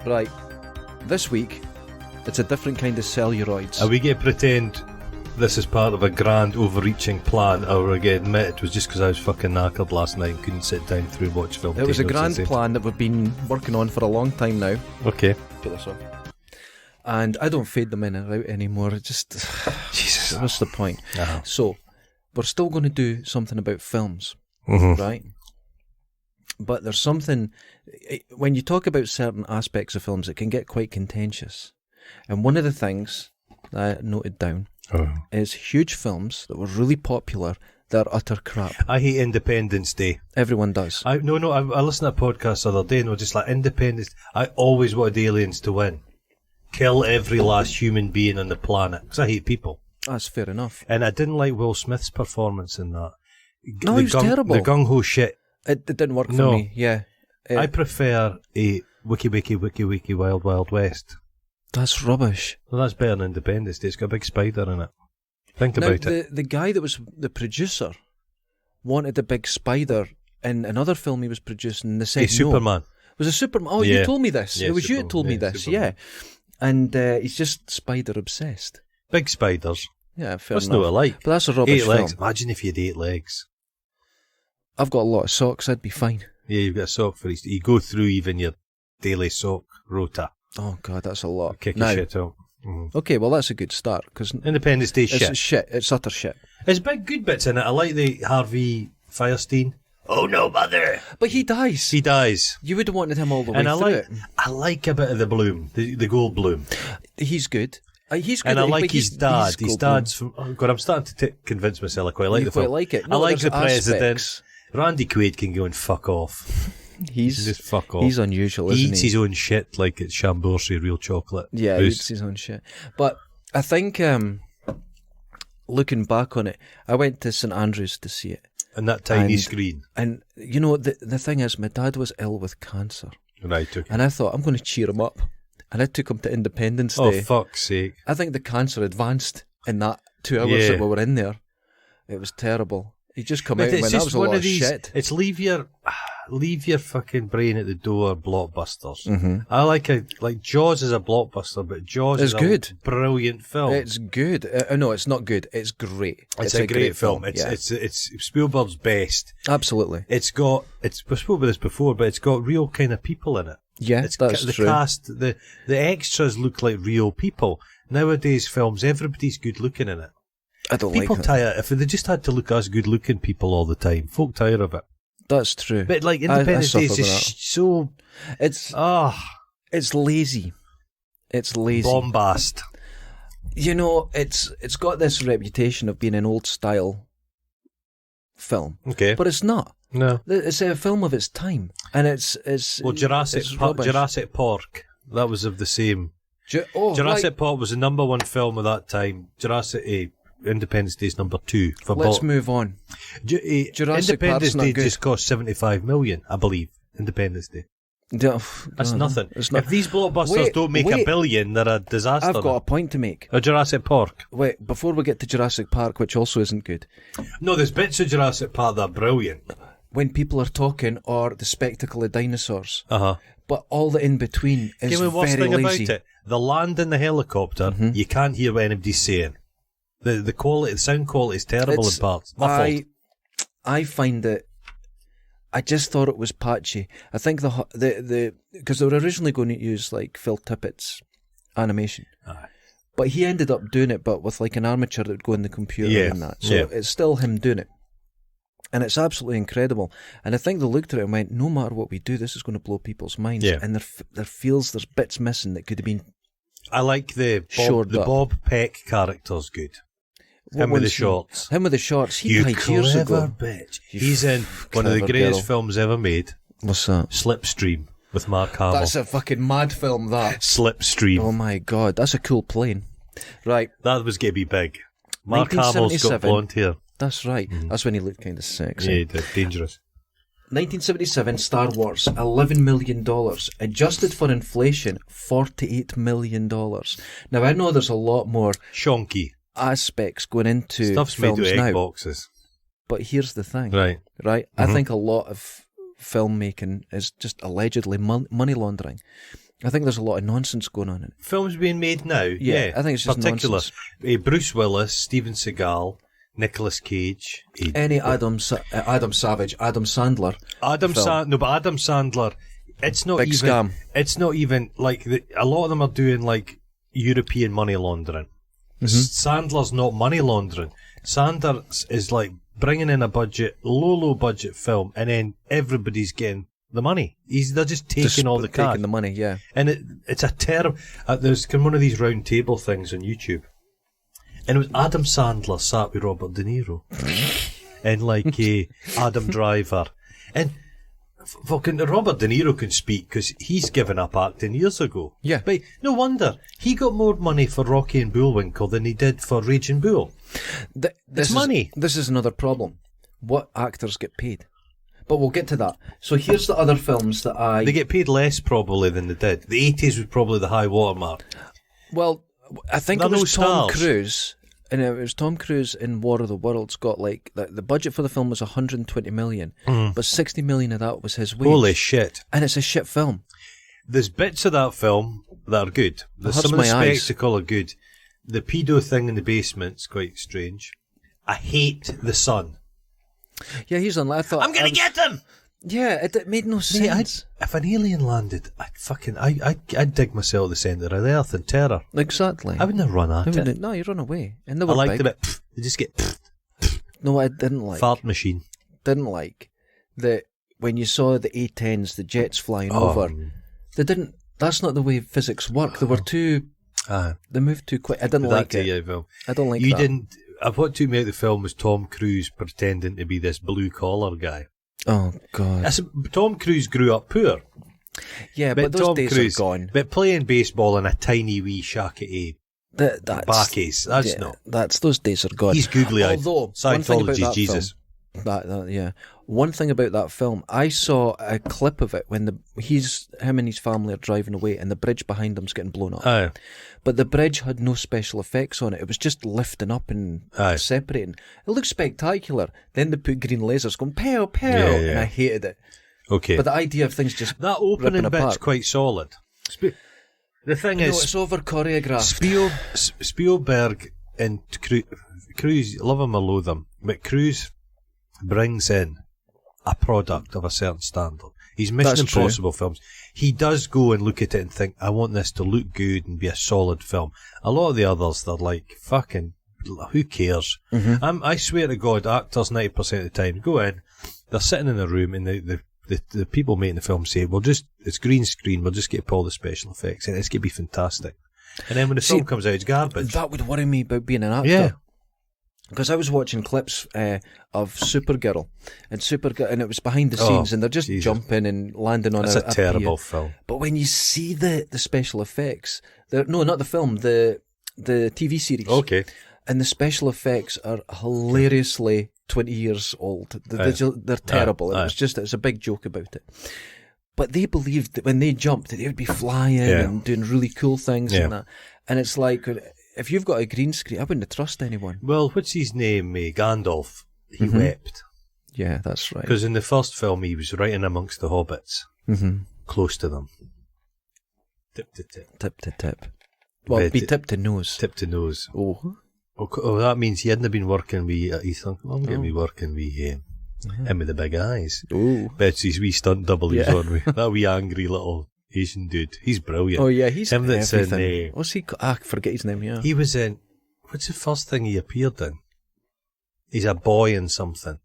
Right. This week, it's a different kind of celluroids. Are we going to pretend this is part of a grand overreaching plan, or we're going to admit it was just because I was fucking knackered last night and couldn't sit down through and watch film? It was a grand plan that we've been working on for a long time now. Okay. Put this on. And I don't fade them in and out anymore. It just... Jesus. What's the point? Uh-huh. So, we're still going to do something about films, right? But there's something... When you talk about certain aspects of films, it can get quite contentious. And one of the things that I noted down is huge films that were really popular that are utter crap. I hate Independence Day. Everyone does. I listened to a podcast the other day and we're just like, Independence... I always wanted aliens to win. Kill every last human being on the planet. Because I hate people. That's fair enough. And I didn't like Will Smith's performance in that. No, he was terrible. The gung-ho shit. It didn't work for me, yeah. I prefer a wiki Wild Wild West. That's rubbish. Well, that's better than Independence Day. It's got a big spider in it. Think about it. The guy that was the producer wanted a big spider in another film he was producing, and they said Superman. Was it Superman? Oh, yeah. You told me this. Yeah, it was you that told me this, Superman. yeah. And he's just spider obsessed. Big spiders. Yeah, fair That's enough. not alike. But that's a rubbish 8 legs. film. Imagine if you had 8 legs. I've got a lot of socks, I'd be fine. Yeah, you've got a sock for each. You go through even your daily sock rota. Oh, God, that's a lot. Kick your shit out. Okay, well, that's a good start, because Independence Day it's shit. It's utter shit. There's big good bits in it. I like the Harvey Firestein. Oh, no, mother. But he dies. He dies. You would have wanted him all the way And through I like a bit of the bloom, the gold bloom. He's good. He's good. And I like his dad. His dad's from... Oh, God, I'm starting to convince myself I quite like you the quite film. like it. I No, like the there's president. aspects. Randy Quaid can go and fuck off. He's just fuck off. He's unusual, he isn't eats he? his own shit like it's Chamborsi real chocolate. Yeah, he eats his own shit. But I think, looking back on it, I went to St Andrews to see it. And that tiny screen. And, you know, the thing is, my dad was ill with cancer. Right, okay. And I thought, I'm going to cheer him up. And I took him to Independence Oh, Day. fuck's sake. I think the cancer advanced in that 2 hours that we were in there. It was terrible. He just come out and went, that was a lot of shit. It's leave your fucking brain at the door blockbusters. I like Jaws is a blockbuster, but Jaws is good. A brilliant film. It's good. No, it's not good. It's great. It's a great film. It's Spielberg's best. Absolutely. We spoke about this before, but it's got real kind of people in it. Yeah, that's the true. Cast, the extras look like real people. Nowadays films, everybody's good looking in it. I don't People like it. tire. If they just had to look us good looking people all the time, folk tire of it. That's true. But like Independence Day is just so... It's lazy. It's lazy. Bombast. You know, it's got this reputation of being an old style film. Okay. But it's not. No. It's a film of its time. And it's Jurassic Park. That was of the same... Jurassic Park was the number 1 film of that time. Independence Day is number 2. Let's move on. Jurassic Independence Day just cost 75 million, I believe. Independence Day. That's nothing. If these blockbusters don't make $1 billion, they're a disaster. I've got a point to make. Jurassic Park. Wait, before we get to Jurassic Park, which also isn't good. No, there's bits of Jurassic Park that are brilliant. When people are talking, or the spectacle of dinosaurs. Uh-huh. But all the in-between is very worst thing lazy. about it? The land in the helicopter, you can't hear what anybody's saying. The quality, the sound quality is terrible in parts. I find it. I just thought it was patchy. I think because they were originally going to use like Phil Tippett's animation, but he ended up doing it, but with like an armature that would go in the computer and that. So it's still him doing it, and it's absolutely incredible. And I think they looked at it and went, "No matter what we do, this is going to blow people's minds." Yeah. And there's bits missing that could have been. I like the Bob Peck character's good. Him with the shorts. Him with the shorts. He you died years ago. Bitch. He's in one of the greatest films ever made. What's that? Slipstream with Mark Hamill. That's a fucking mad film, that. Slipstream. Oh my God, that's a cool plane. Right. That was going to be big. Mark Hamill's got blonde hair. That's right. That's when he looked kind of sexy. Yeah, he did. Dangerous. 1977, Star Wars, $11 million. Adjusted for inflation, $48 million. Now, I know there's a lot more shonky aspects going into stuff's films made with egg now. boxes. But here's the thing. Right. I think a lot of filmmaking is just allegedly money laundering. I think there's a lot of nonsense going on in it. Films being made now? Yeah. I think it's just nonsense. Bruce Willis, Steven Seagal, Nicolas Cage. Any Adam Savage, Adam Sandler. But Adam Sandler, it's not Big even... scam. It's not even, like, a lot of them are doing, like, European money laundering. Sandler's not money laundering. Sanders is, like, bringing in a low budget film, and then everybody's getting the money. They're just taking all the cash. Taking the money, yeah. And it's a terrible... there's one of these round table things on YouTube, and it was Adam Sandler sat with Robert De Niro, and like Adam Driver, and fucking Robert De Niro can speak because he's given up acting years ago. Yeah. But no wonder he got more money for Rocky and Bullwinkle than he did for Raging Bull. It's money. This is another problem. What actors get paid? But we'll get to that. So here's the other films that They get paid less probably than they did. The 80s was probably the high watermark. Well, I think it was Tom Cruise, and it was Tom Cruise in War of the Worlds got like the budget for the film was 120 million, but 60 million of that was his wage. Holy shit! And it's a shit film. There's bits of that film that are good. Some of the spectacle are good. The pedo thing in the basement's quite strange. I hate the son. Yeah, he's on. I thought I'm gonna get him. Yeah, it made no sense. If an alien landed, I'd dig myself at the centre of the earth in terror. Exactly. I wouldn't run at it. No, you run away. And they were I liked big. the bit. They just get. No, I didn't like. Fart machine. Didn't like that when you saw the A-10s, the jets flying over. They didn't. That's not the way physics work. They were too. They moved too quick. I didn't like it. I don't like that. You didn't. What took me out of the film was Tom Cruise pretending to be this blue collar guy. Oh God! Tom Cruise grew up poor. Yeah, but those days are gone. But playing baseball in a tiny wee shackety Barclays, those days are gone. He's googly eyed. Although Scientology's Jesus. One thing about that film, I saw a clip of it when him and his family are driving away, and the bridge behind them's getting blown up. Aye. But the bridge had no special effects on it. It was just lifting up and separating. It looked spectacular. Then they put green lasers going pow pow, and I hated it. Okay, but the idea of things just that opening bit's quite solid. The thing is, it's over choreographed. Spielberg and Cruise, love him or loathe him, but Cruise brings in a product of a certain standard. His Mission Impossible films, he does go and look at it and think, I want this to look good and be a solid film. A lot of the others, they're like, fucking, who cares? I swear to God, actors 90% of the time go in, they're sitting in a room, and the people making the film say, it's green screen, we'll just get all the special effects, and it's going to be fantastic. And then when the film comes out, it's garbage. That would worry me about being an actor. Yeah. Because I was watching clips of Supergirl, and it was behind the scenes, and they're just jumping and landing on a terrible film. But when you see the special effects, no, not the film, the TV series. Okay. And the special effects are hilariously 20 years old. They're terrible. It's a big joke about it. But they believed that when they jumped, that they would be flying and doing really cool things and that. And it's like, if you've got a green screen, I wouldn't trust anyone. Well, what's his name? Gandalf. He wept. Yeah, that's right. Because in the first film, he was right in amongst the hobbits, close to them. Tip to tip. Tip to tip. Well, be tip to nose. Tip to nose. Oh, that means he hadn't been working with Ethan. I'm going to be working with him with the big eyes. Oh. Betsy's wee stunt double he's on with. That wee angry little Asian dude. He's brilliant. Oh, yeah, he's him that's everything. What's he? I forget his name, yeah. He was in... What's the first thing he appeared in? He's a boy in something.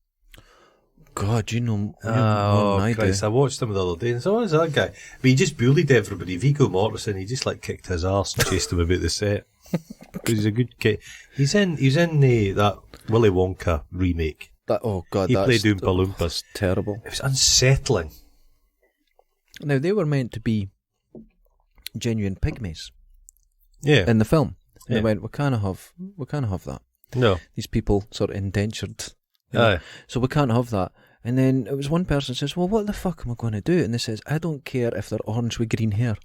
God, you know... Christ, I watched him the other day and said, is that guy? But he just bullied everybody. Viggo Mortensen, he just kicked his arse and chased him about the set. He's a good kid. He's in that Willy Wonka remake. He played Oompa Loompas. Terrible. It was unsettling. Now, they were meant to be genuine pygmies. Yeah. In the film. And they went, we can't have that. No. These people sort of indentured. So we can't have that. And then it was one person says, well, what the fuck am I going to do? And they says, I don't care if they're orange with green hair.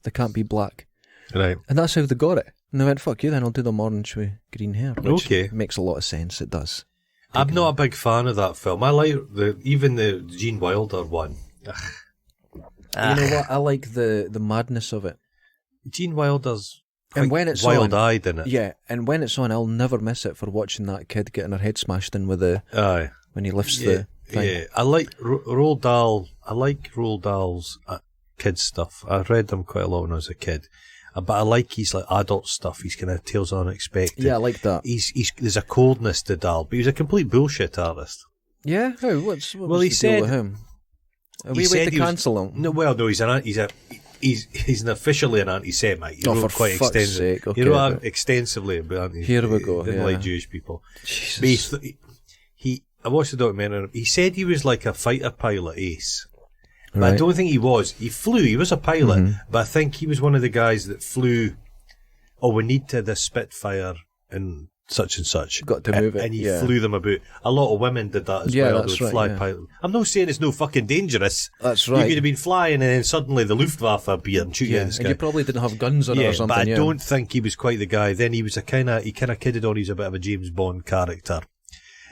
They can't be black. Right. And that's how they got it. And they went, fuck you then, I'll do them orange with green hair. Which makes a lot of sense, it does. I'm not a big fan of that film. I like even the Gene Wilder one. Ugh. You know what? I like the madness of it. Gene Wilder's And when it's wild-eyed in it. Yeah, and when it's on, I'll never miss it for watching that kid getting her head smashed in with Aye. when he lifts the thing. Yeah, I like Roald Dahl. I like Roald Dahl's kids stuff. I read them quite a lot when I was a kid. But I like his like adult stuff. He's kind of Tales of Unexpected. Yeah, I like that. There's a coldness to Dahl, but he was a complete bullshit artist. Yeah, how? What Well, was he the said deal with him? Are we wait to cancel him? No, well, no, he's an officially an anti-Semite. He wrote for quite fuck's extensively. sake. Okay, He wrote extensively about Here we go. He didn't yeah. like Jewish people. Jesus. But I watched the documentary. He said he was like a fighter pilot ace. But Right. I don't think he was. He flew. He was a pilot. But I think he was one of the guys that flew. Oh, we need to this Spitfire and such and such. Got to move it. And he yeah. flew them about. A lot of women did that as Yeah, well. that's They would right, fly yeah. pilot. I'm not saying it's no fucking dangerous. That's You right. could have been flying and then suddenly the Luftwaffe appear and shoot you Yeah, in the and sky. you probably didn't have guns on it or something. But I yeah. don't think he was quite the guy. Then he was he kind of kidded on he's a bit of a James Bond character.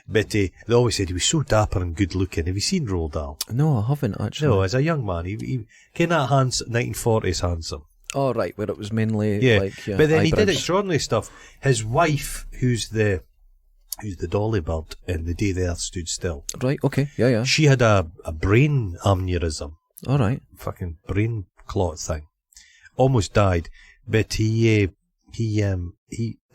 But they always said he was so dapper and good looking. Have you seen Roald Dahl? No, I haven't actually. No, as a young man, he kind of 1940s handsome. Oh, right, where it was mainly Yeah, like but then he did eyebrows. extraordinary stuff. His wife, who's the dolly bird in The Day the Earth Stood Still, Right, okay, yeah. she had a brain aneurysm, All right. fucking brain clot thing, almost died. But he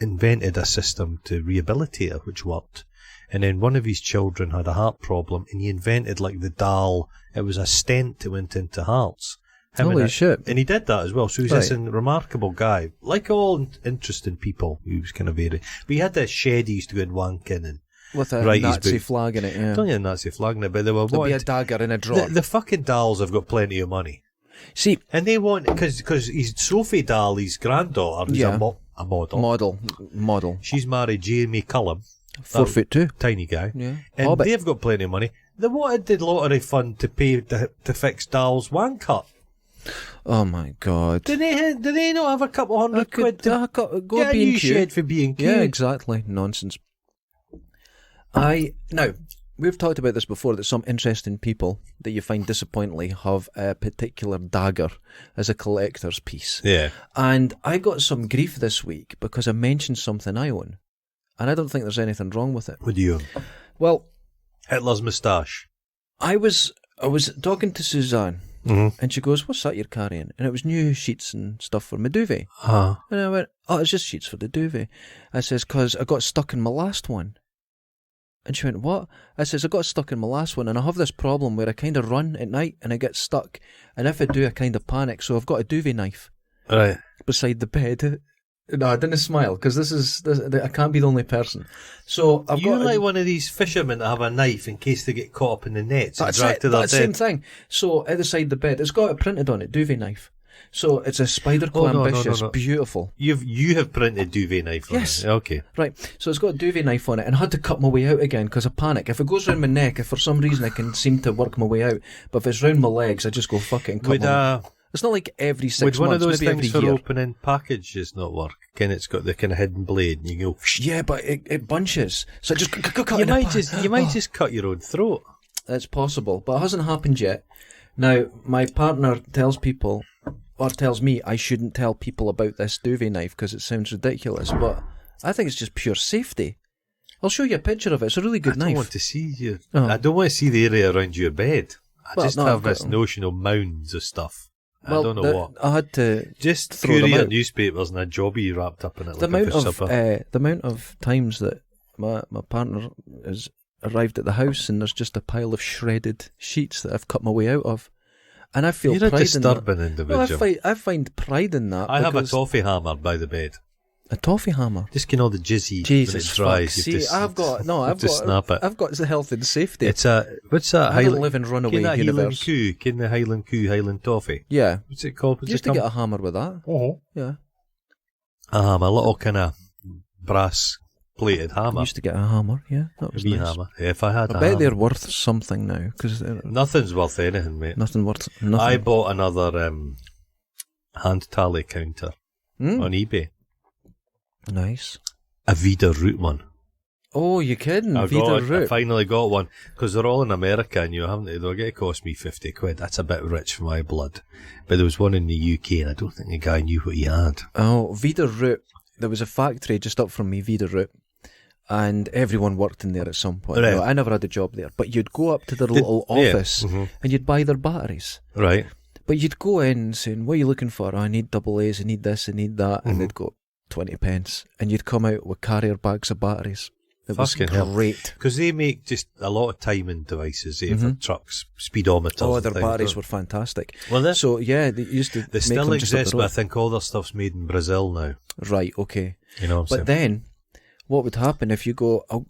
invented a system to rehabilitate her, which worked. And then one of his children had a heart problem, and he invented like the Dahl. It was a stent that went into hearts. Holy shit. And he did that as well. So he's this remarkable guy. Like all interesting people, he was kind of very. But he had this shed he used to go and wank in and With a write his Nazi book. flag in it, yeah. I don't need a Nazi flag in it, but they were There'll be a wanting. dagger in a drawer. The fucking Dahls have got plenty of money. See, And they want, because he's Sophie Dahl, his granddaughter, who's Yeah. a model. model. She's married Jamie Cullum. 4'2". Tiny guy. Yeah. And Hobbit. they've got plenty of money. They wanted the lottery fund to pay to fix Dahl's wank hut. Oh my god. Do they not have a couple hundred quid to go get a B&Q. new shed for B&Q? Yeah, exactly. Nonsense. Now, we've talked about this before, that some interesting people that you find disappointingly have a particular dagger as a collector's piece. Yeah. And I got some grief this week because I mentioned something I own. And I don't think there's anything wrong with it. What do you own? Well, Hitler's moustache. I was talking to Suzanne, and she goes, "What's that you're carrying?" And it was new sheets and stuff for my duvet. And I went, "Oh, it's just sheets for the duvet." I says, "'Cause I got stuck in my last one." And she went, "What?" I says, "I got stuck in my last one, and I have this problem where I kind of run at night and I get stuck, and if I do, I kind of panic. So I've got a duvet knife Right. beside the bed." No, I didn't smile because this I can't be the only person. So I've You're got like one of these fishermen that have a knife in case they get caught up in the nets and That's dragged it. to their That's the same death. thing. So at the side of the bed, it's got it printed on it, duvet knife. So it's a spider clamp no, ambitious, no. beautiful. You have printed duvet knife on Yes. it. Okay. Right. So it's got a duvet knife on it, and I had to cut my way out again because I panic. If it goes round my neck, if for some reason I can seem to work my way out, but if it's round my legs, I just go fucking cut Would my It's not like every 6 would months, one of those maybe things every for year. opening packages not work? Can it's got the kind of hidden blade and you go. Yeah, but it bunches. So I just cut You in a might pan. just cut your own throat. It's possible, but it hasn't happened yet. Now, my partner tells people, or tells me, I shouldn't tell people about this duvet knife because it sounds ridiculous, but I think it's just pure safety. I'll show you a picture of it. It's a really good I knife. don't want to see you. Oh. I don't want to see the area around your bed. I Well, just no, have I've got this them. notion of mounds of stuff. Well, I don't know what. I had to Just throw them courier out. newspapers and a jobby wrapped up in it The looking amount for of supper. the amount of times that my partner has arrived at the house and there's just a pile of shredded sheets that I've cut my way out of, and I feel You're a pride in disturbing that. individual. Well, I find pride in that. I have a because- toffee hammer by the bed. a toffee hammer. Just get all the jizzy Jesus when it dries. fuck! You See, have to I've got to snap it. I've got the health and safety. It's a what's that? I don't live in runaway Can that universe. Highland Coo, Highland Toffee? Yeah, What's it called? What's you used it to get a hammer with that. Yeah, my little kind of brass plated I hammer. used to get a hammer. Yeah, that was Wee nice. hammer. If I had I a bet hammer. they're worth something now because Nothing's worth anything, mate. nothing worth nothing. I bought another hand tally counter Mm, on eBay. nice. A Vida Root one. Oh, you kidding? I Root. finally got one, because they're all in America, and they're going to cost me 50 quid. That's a bit rich for my blood. But there was one in the UK, and I don't think the guy knew what he had. Oh, Root. There was a factory just up from me, Root, and everyone worked in there at some point. Right. No, I never had a job there, but you'd go up to their little office and you'd buy their batteries. Right. But you'd go in saying, what are you looking for? Oh, I need double A's, I need this, I need that. And they'd go, 20 pence. And you'd come out with carrier bags of batteries. It was great. Because they make just a lot of timing devices for trucks, speedometers. Oh, their batteries were fantastic. Well, so, yeah, they used to they still exist, but I think all their stuff's made in Brazil now. Right, okay. You know what I'm saying? But then, what would happen if you go, I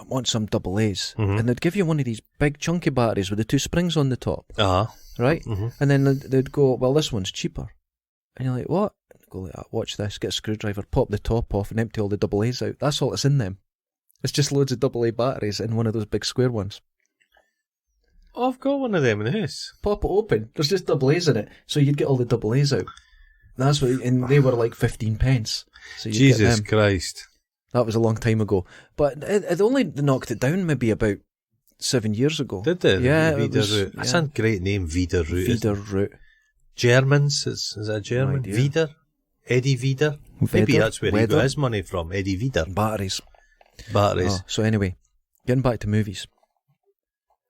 want some double A's, and they'd give you one of these big chunky batteries with the 2 springs on the top, right? And then they'd go, well, this one's cheaper. And you're like, what? Go like that, watch this, get a screwdriver, pop the top off and empty all the double A's out. That's all that's in them. It's just loads of double A batteries in one of those big square ones. Oh, I've got one of them in the house. Pop it open. There's just double A's in it. So you'd get all the double A's out. That's what, and they were like 15 pence. So you'd Jesus get them. Christ. That was a long time ago. But it only knocked it down maybe about 7 years ago. Did they? Yeah. Root. That's a great name, Vida Root. Root. Germans, is that a German? No Vida? Eddie Vida? Maybe that's where he got his money from, Eddie Vida. Batteries. Oh, so anyway, getting back to movies.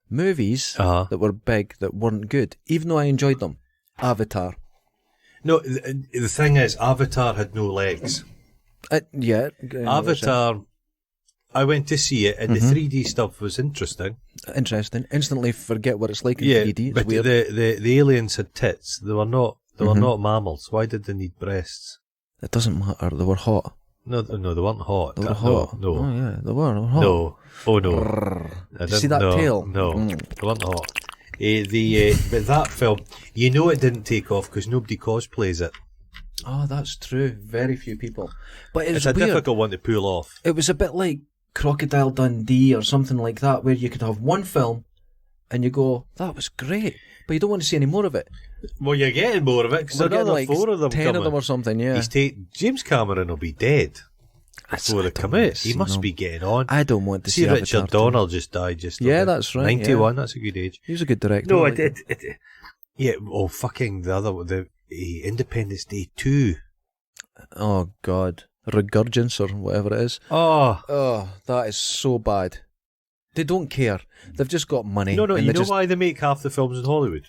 Movies that were big, that weren't good, even though I enjoyed them. Avatar. No, the thing is, Avatar had no legs. Avatar, I went to see it, and the 3D stuff was interesting. Interesting. Instantly forget what it's like in 3D. It's but weird. the aliens had tits. They were not mammals. Why did they need breasts? It doesn't matter. They were hot. No, they weren't hot. They were hot. No. Oh yeah, they were hot. No. Oh no. Did you see that tail? No, they weren't hot. But that film, it didn't take off because nobody cosplays it. Oh, that's true. Very few people. But it's a difficult one to pull off. It was a bit like Crocodile Dundee or something like that, where you could have one film and you go, that was great, but you don't want to see any more of it. Well, you're getting more of it because another like 4 of them 10 coming. Of them or something, yeah. James Cameron will be dead before they come out. He must be getting on. I don't want to see Richard Donner just died. That's right. 91, that's a good age. He was a good director. No, fucking the Independence Day 2. Oh, God. Regurgence or whatever it is. Oh, that is so bad. They don't care. They've just got money. No, you know why they make half the films in Hollywood?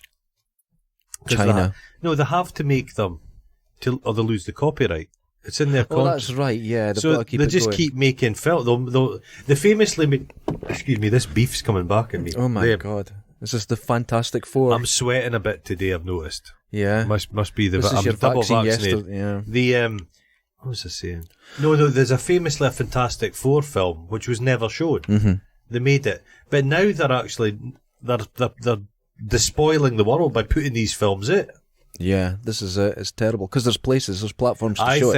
China. They have to make them or they lose the copyright. It's in their contract. Oh, that's right, yeah. So they just keep making film. They famously make... Excuse me, this beef's coming back at me. Oh my God. This is the Fantastic Four. I'm sweating a bit today, I've noticed. Yeah. Must be the... This is your double vaccinated. Yeah. What was I saying? No, there's a Fantastic Four film which was never shown. Mm-hmm. They made it. But now they're actually... They're despoiling the world by putting these films out. Yeah, this is it. It's terrible because there's platforms to show it.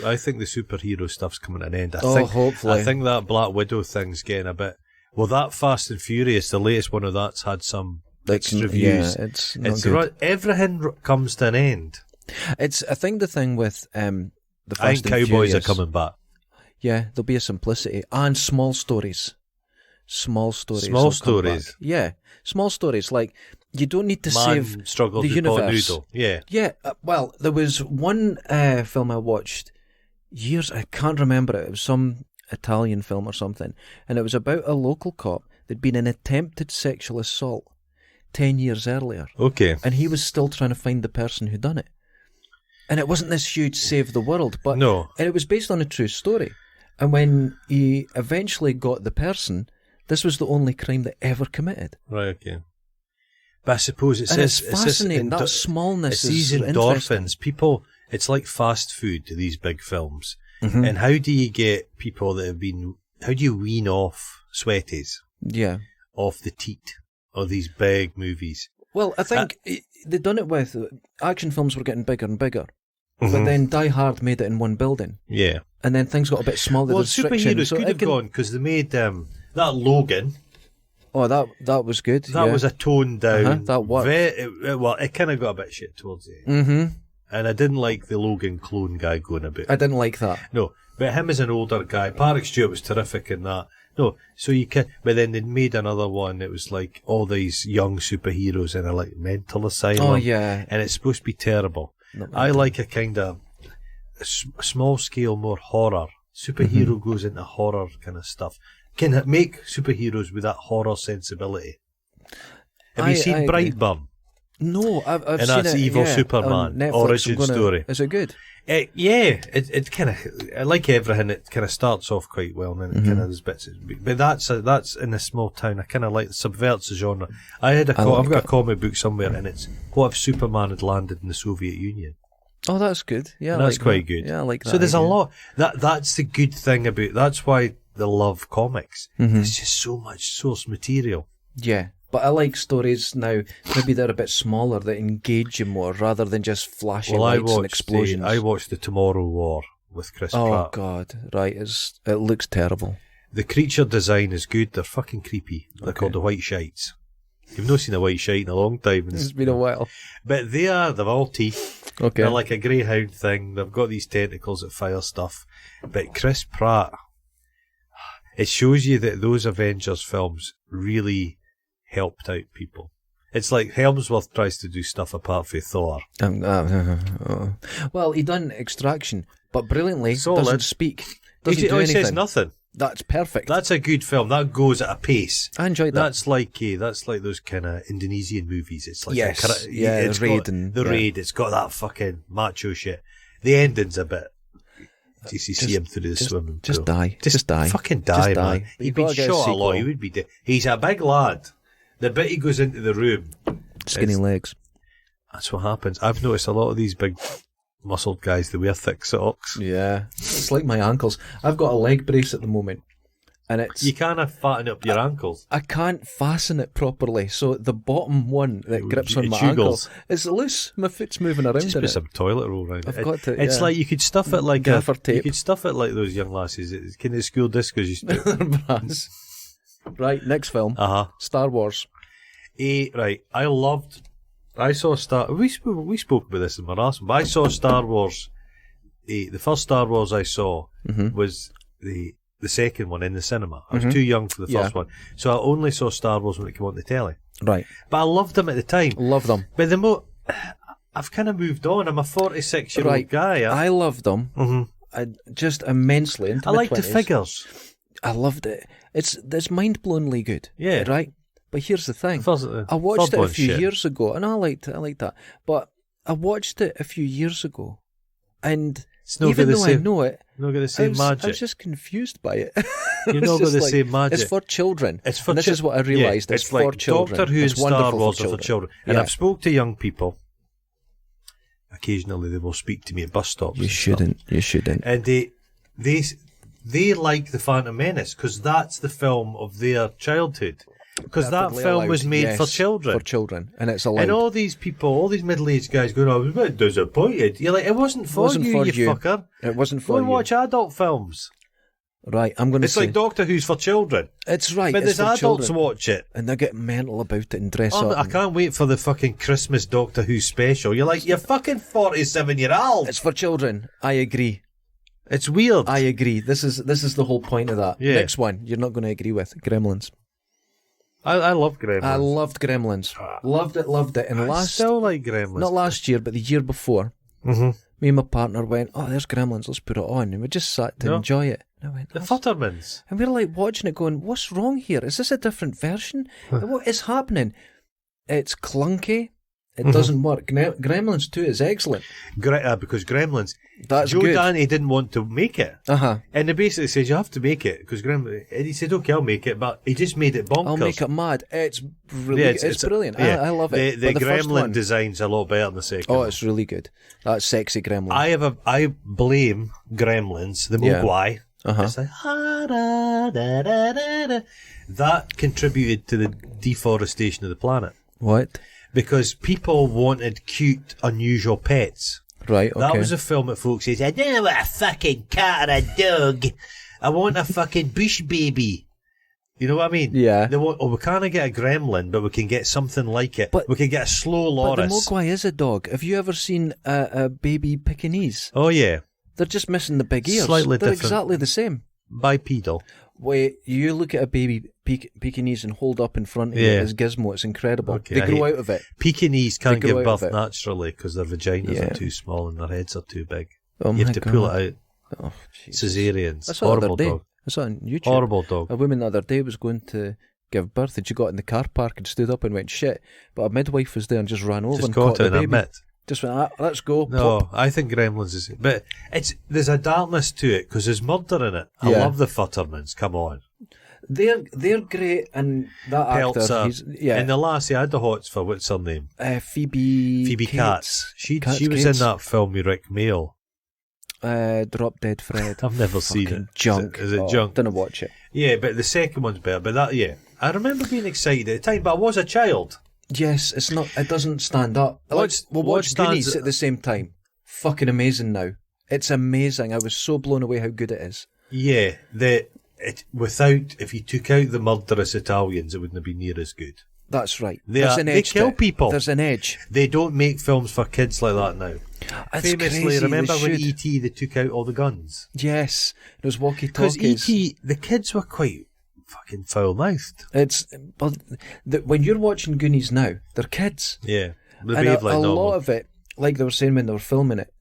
I think the superhero stuff's coming to an end. Hopefully. I think that Black Widow thing's getting a bit... Well, that Fast and Furious, the latest one of that's had some mixed reviews. Yeah, it's not good. Everything comes to an end. I think the thing with the Fast I think and Cowboys Furious, are coming back. Yeah, there'll be a simplicity and small stories. Small stories. Yeah, small stories. Like, you don't need to save the universe. Noodle. Yeah. Yeah, well, there was one film I watched years, I can't remember it. It was some Italian film or something. And it was about a local cop. There'd been an attempted sexual assault 10 years earlier. Okay. And he was still trying to find the person who done it. And it wasn't this huge save the world, but no. And it was based on a true story. And when he eventually got the person, this was the only crime they ever committed. Right, okay. But I suppose it's fascinating. That smallness is these endorphins. People, it's like fast food to these big films. Mm-hmm. And how do you get people that have been... How do you wean off sweaties? Yeah. Off the teat of these big movies? Well, I think they'd done it with... Action films were getting bigger and bigger. Mm-hmm. But then Die Hard made it in one building. Yeah. And then things got a bit smaller. Well, superheroes could have gone, because they made that Logan... Oh, that was good. That was a toned down. That worked. It kind of got a bit shit towards the end. Mm-hmm. And I didn't like the Logan clone guy going a bit. I didn't like that. No, but him as an older guy, Patrick Stewart was terrific in that. No, so you can, but then they made another one that was like all these young superheroes in a like mental asylum. Oh yeah, and it's supposed to be terrible. I like a kind of small scale, more horror. Superhero goes into horror kind of stuff. Can it make superheroes with that horror sensibility? Have you seen Brightburn? No, I've and seen that's it. Evil Yeah, Superman Netflix, origin story. Is it good? It kind of, like everything, it kind of starts off quite well, and then it kind of there's bits. But that's in a small town. I kind of like subverts the genre. I've got a comic book somewhere, and it's what if Superman had landed in the Soviet Union. Oh, that's good. Yeah, and that's quite good. Yeah, I like that. So there's a lot. That's the good thing about. That's why they love comics. There's just so much source material. Yeah. But I like stories now, maybe they're a bit smaller, that engage you more, rather than just flashing lights and explosions. I watched The Tomorrow War with Chris Pratt. Oh, God. Right. It looks terrible. The creature design is good. They're fucking creepy. They're called the White Shites. You've not seen a white shite in a long time. It's been a while. But they've all teeth. Okay. They're like a greyhound thing. They've got these tentacles that fire stuff. But Chris Pratt, it shows you that those Avengers films really helped out people. It's like Helmsworth tries to do stuff apart from Thor. Well, he done Extraction, but brilliantly. Solid. Doesn't speak. Doesn't do anything. He says nothing. That's perfect. That's a good film. That goes at a pace. I enjoyed that. That's like those kind of Indonesian movies. It's like the Raid. It's got that fucking macho shit. The ending's a bit. You see him through the swimming pool. Just die. Just die. Fucking die, just man. He'd been shot a lot. He would be dead. He's a big lad. The bit he goes into the room. Skinny legs. That's what happens. I've noticed a lot of these big muscled guys, they wear thick socks. Yeah. It's like my ankles. I've got a leg brace at the moment. And it's... You can't fatten up your ankles. I can't fasten it properly. So the bottom one that grips on my ankle is loose. My foot's moving around. Just put some toilet roll around it. I've got to, it's like you could stuff it like gaffer tape. You could stuff it like those young lasses at kind of school discos used to. Right, next film. Star Wars. Right, I saw we spoke about this in my last one, but I saw Star Wars. The first Star Wars I saw was the second one in the cinema. I was too young for the first one, so I only saw Star Wars when it came on the telly. Right, but I loved them at the time. Love them. But I've kind of moved on. I'm a 46-year-old guy. I loved them. Just immensely. I liked the figures. I loved it. It's mind-blowingly good. Yeah. Right? But here's the thing. I watched it a few years ago, and I liked that. But I watched it a few years ago, and even though I know it, not got the same magic. I was just confused by it. You're not got the same magic. It's for children. This is what I realised. Yeah, it's for like children. Doctor Who and Star Wars are for children. And I've spoke to young people. Occasionally, they will speak to me at bus stops. You shouldn't. And they like the Phantom Menace because that's the film of their childhood. Because that film was made for children. For children. And it's allowed. And all these people, all these middle-aged guys going, I was a bit disappointed. You're like, it wasn't for you, fucker. It wasn't for you. Go and watch adult films. Right, I'm going to say... It's like Doctor Who's for children. It's right, but there's adults watch it. And they get mental about it and dress up. I can't wait for the fucking Christmas Doctor Who special. You're like, you're fucking 47-year-old. It's for children. I agree. It's weird. I agree. This is the whole point of that. Yeah. Next one, you're not going to agree with. Gremlins. I love Gremlins. I loved Gremlins. Loved it. And I still like Gremlins. Not last year, but the year before. Me and my partner went, oh, there's Gremlins, let's put it on. And we just sat to enjoy it. And I went, the Futtermans. And we were like watching it going, what's wrong here? Is this a different version? What is happening? It's clunky. It doesn't work. Gremlins 2 is excellent. Because Gremlins, that's Joe good. Dante didn't want to make it. And he basically says, you have to make it. Because Gremlins, and he said, okay, I'll make it. But he just made it bonkers. I'll make it mad. It's really, it's brilliant. I love it. The Gremlin design's a lot better than the second one. It's really good. That sexy Gremlin. I blame Gremlins, the Mogwai. It's like, that contributed to the deforestation of the planet. What? Because people wanted cute, unusual pets. Right, okay. That was a film that folks said, I don't want a fucking cat or a dog. I want a fucking bush baby. You know what I mean? Yeah. They want, we can't get a gremlin, but we can get something like it. But we can get a slow loris. But the Mogwai is a dog. Have you ever seen a baby Pekingese? Oh, yeah. They're just missing the big ears. Slightly They're different. Exactly the same. bipedal. Wait, you look at a baby Pekingese and hold up in front of you as Gizmo. It's incredible. Okay, they grow out of it. Pekingese can't give birth naturally because their vaginas are too small and their heads are too big. Oh, you have to pull it out. Oh, Caesareans. I saw Horrible it the other day. dog. I saw it on YouTube. Horrible dog. A woman the other day was going to give birth and she got in the car park and stood up and went shit. But a midwife was there and just ran over and caught the baby. Just went, let's go. No, pop. I think Gremlins is... But there's a darkness to it because there's murder in it. I love the Futtermans. Come on. They're great, and that Peltzer. actor, And the lassie, I had the hots for, what's her name? Phoebe Katz. She was in that film with Rick Mail. Drop Dead Fred. I've never seen it. Junk. Is it junk? Didn't watch it. Yeah, but the second one's better. But that, I remember being excited at the time, but I was a child. Yes, it's not. It doesn't stand up. We'll watch Goonies at the same time. Fucking amazing now. It's amazing. I was so blown away how good it is. Yeah, if you took out the murderous Italians, it wouldn't have been near as good. That's right. They kill people. There's an edge. They don't make films for kids like that now. That's Famously, crazy. remember when E.T. they took out all the guns? Yes, those walkie-talkies. Because E.T. the kids were quite fucking foul-mouthed. When you're watching Goonies now, they're kids. Yeah, they and behave like normal. lot of it, like they were saying when they were filming it,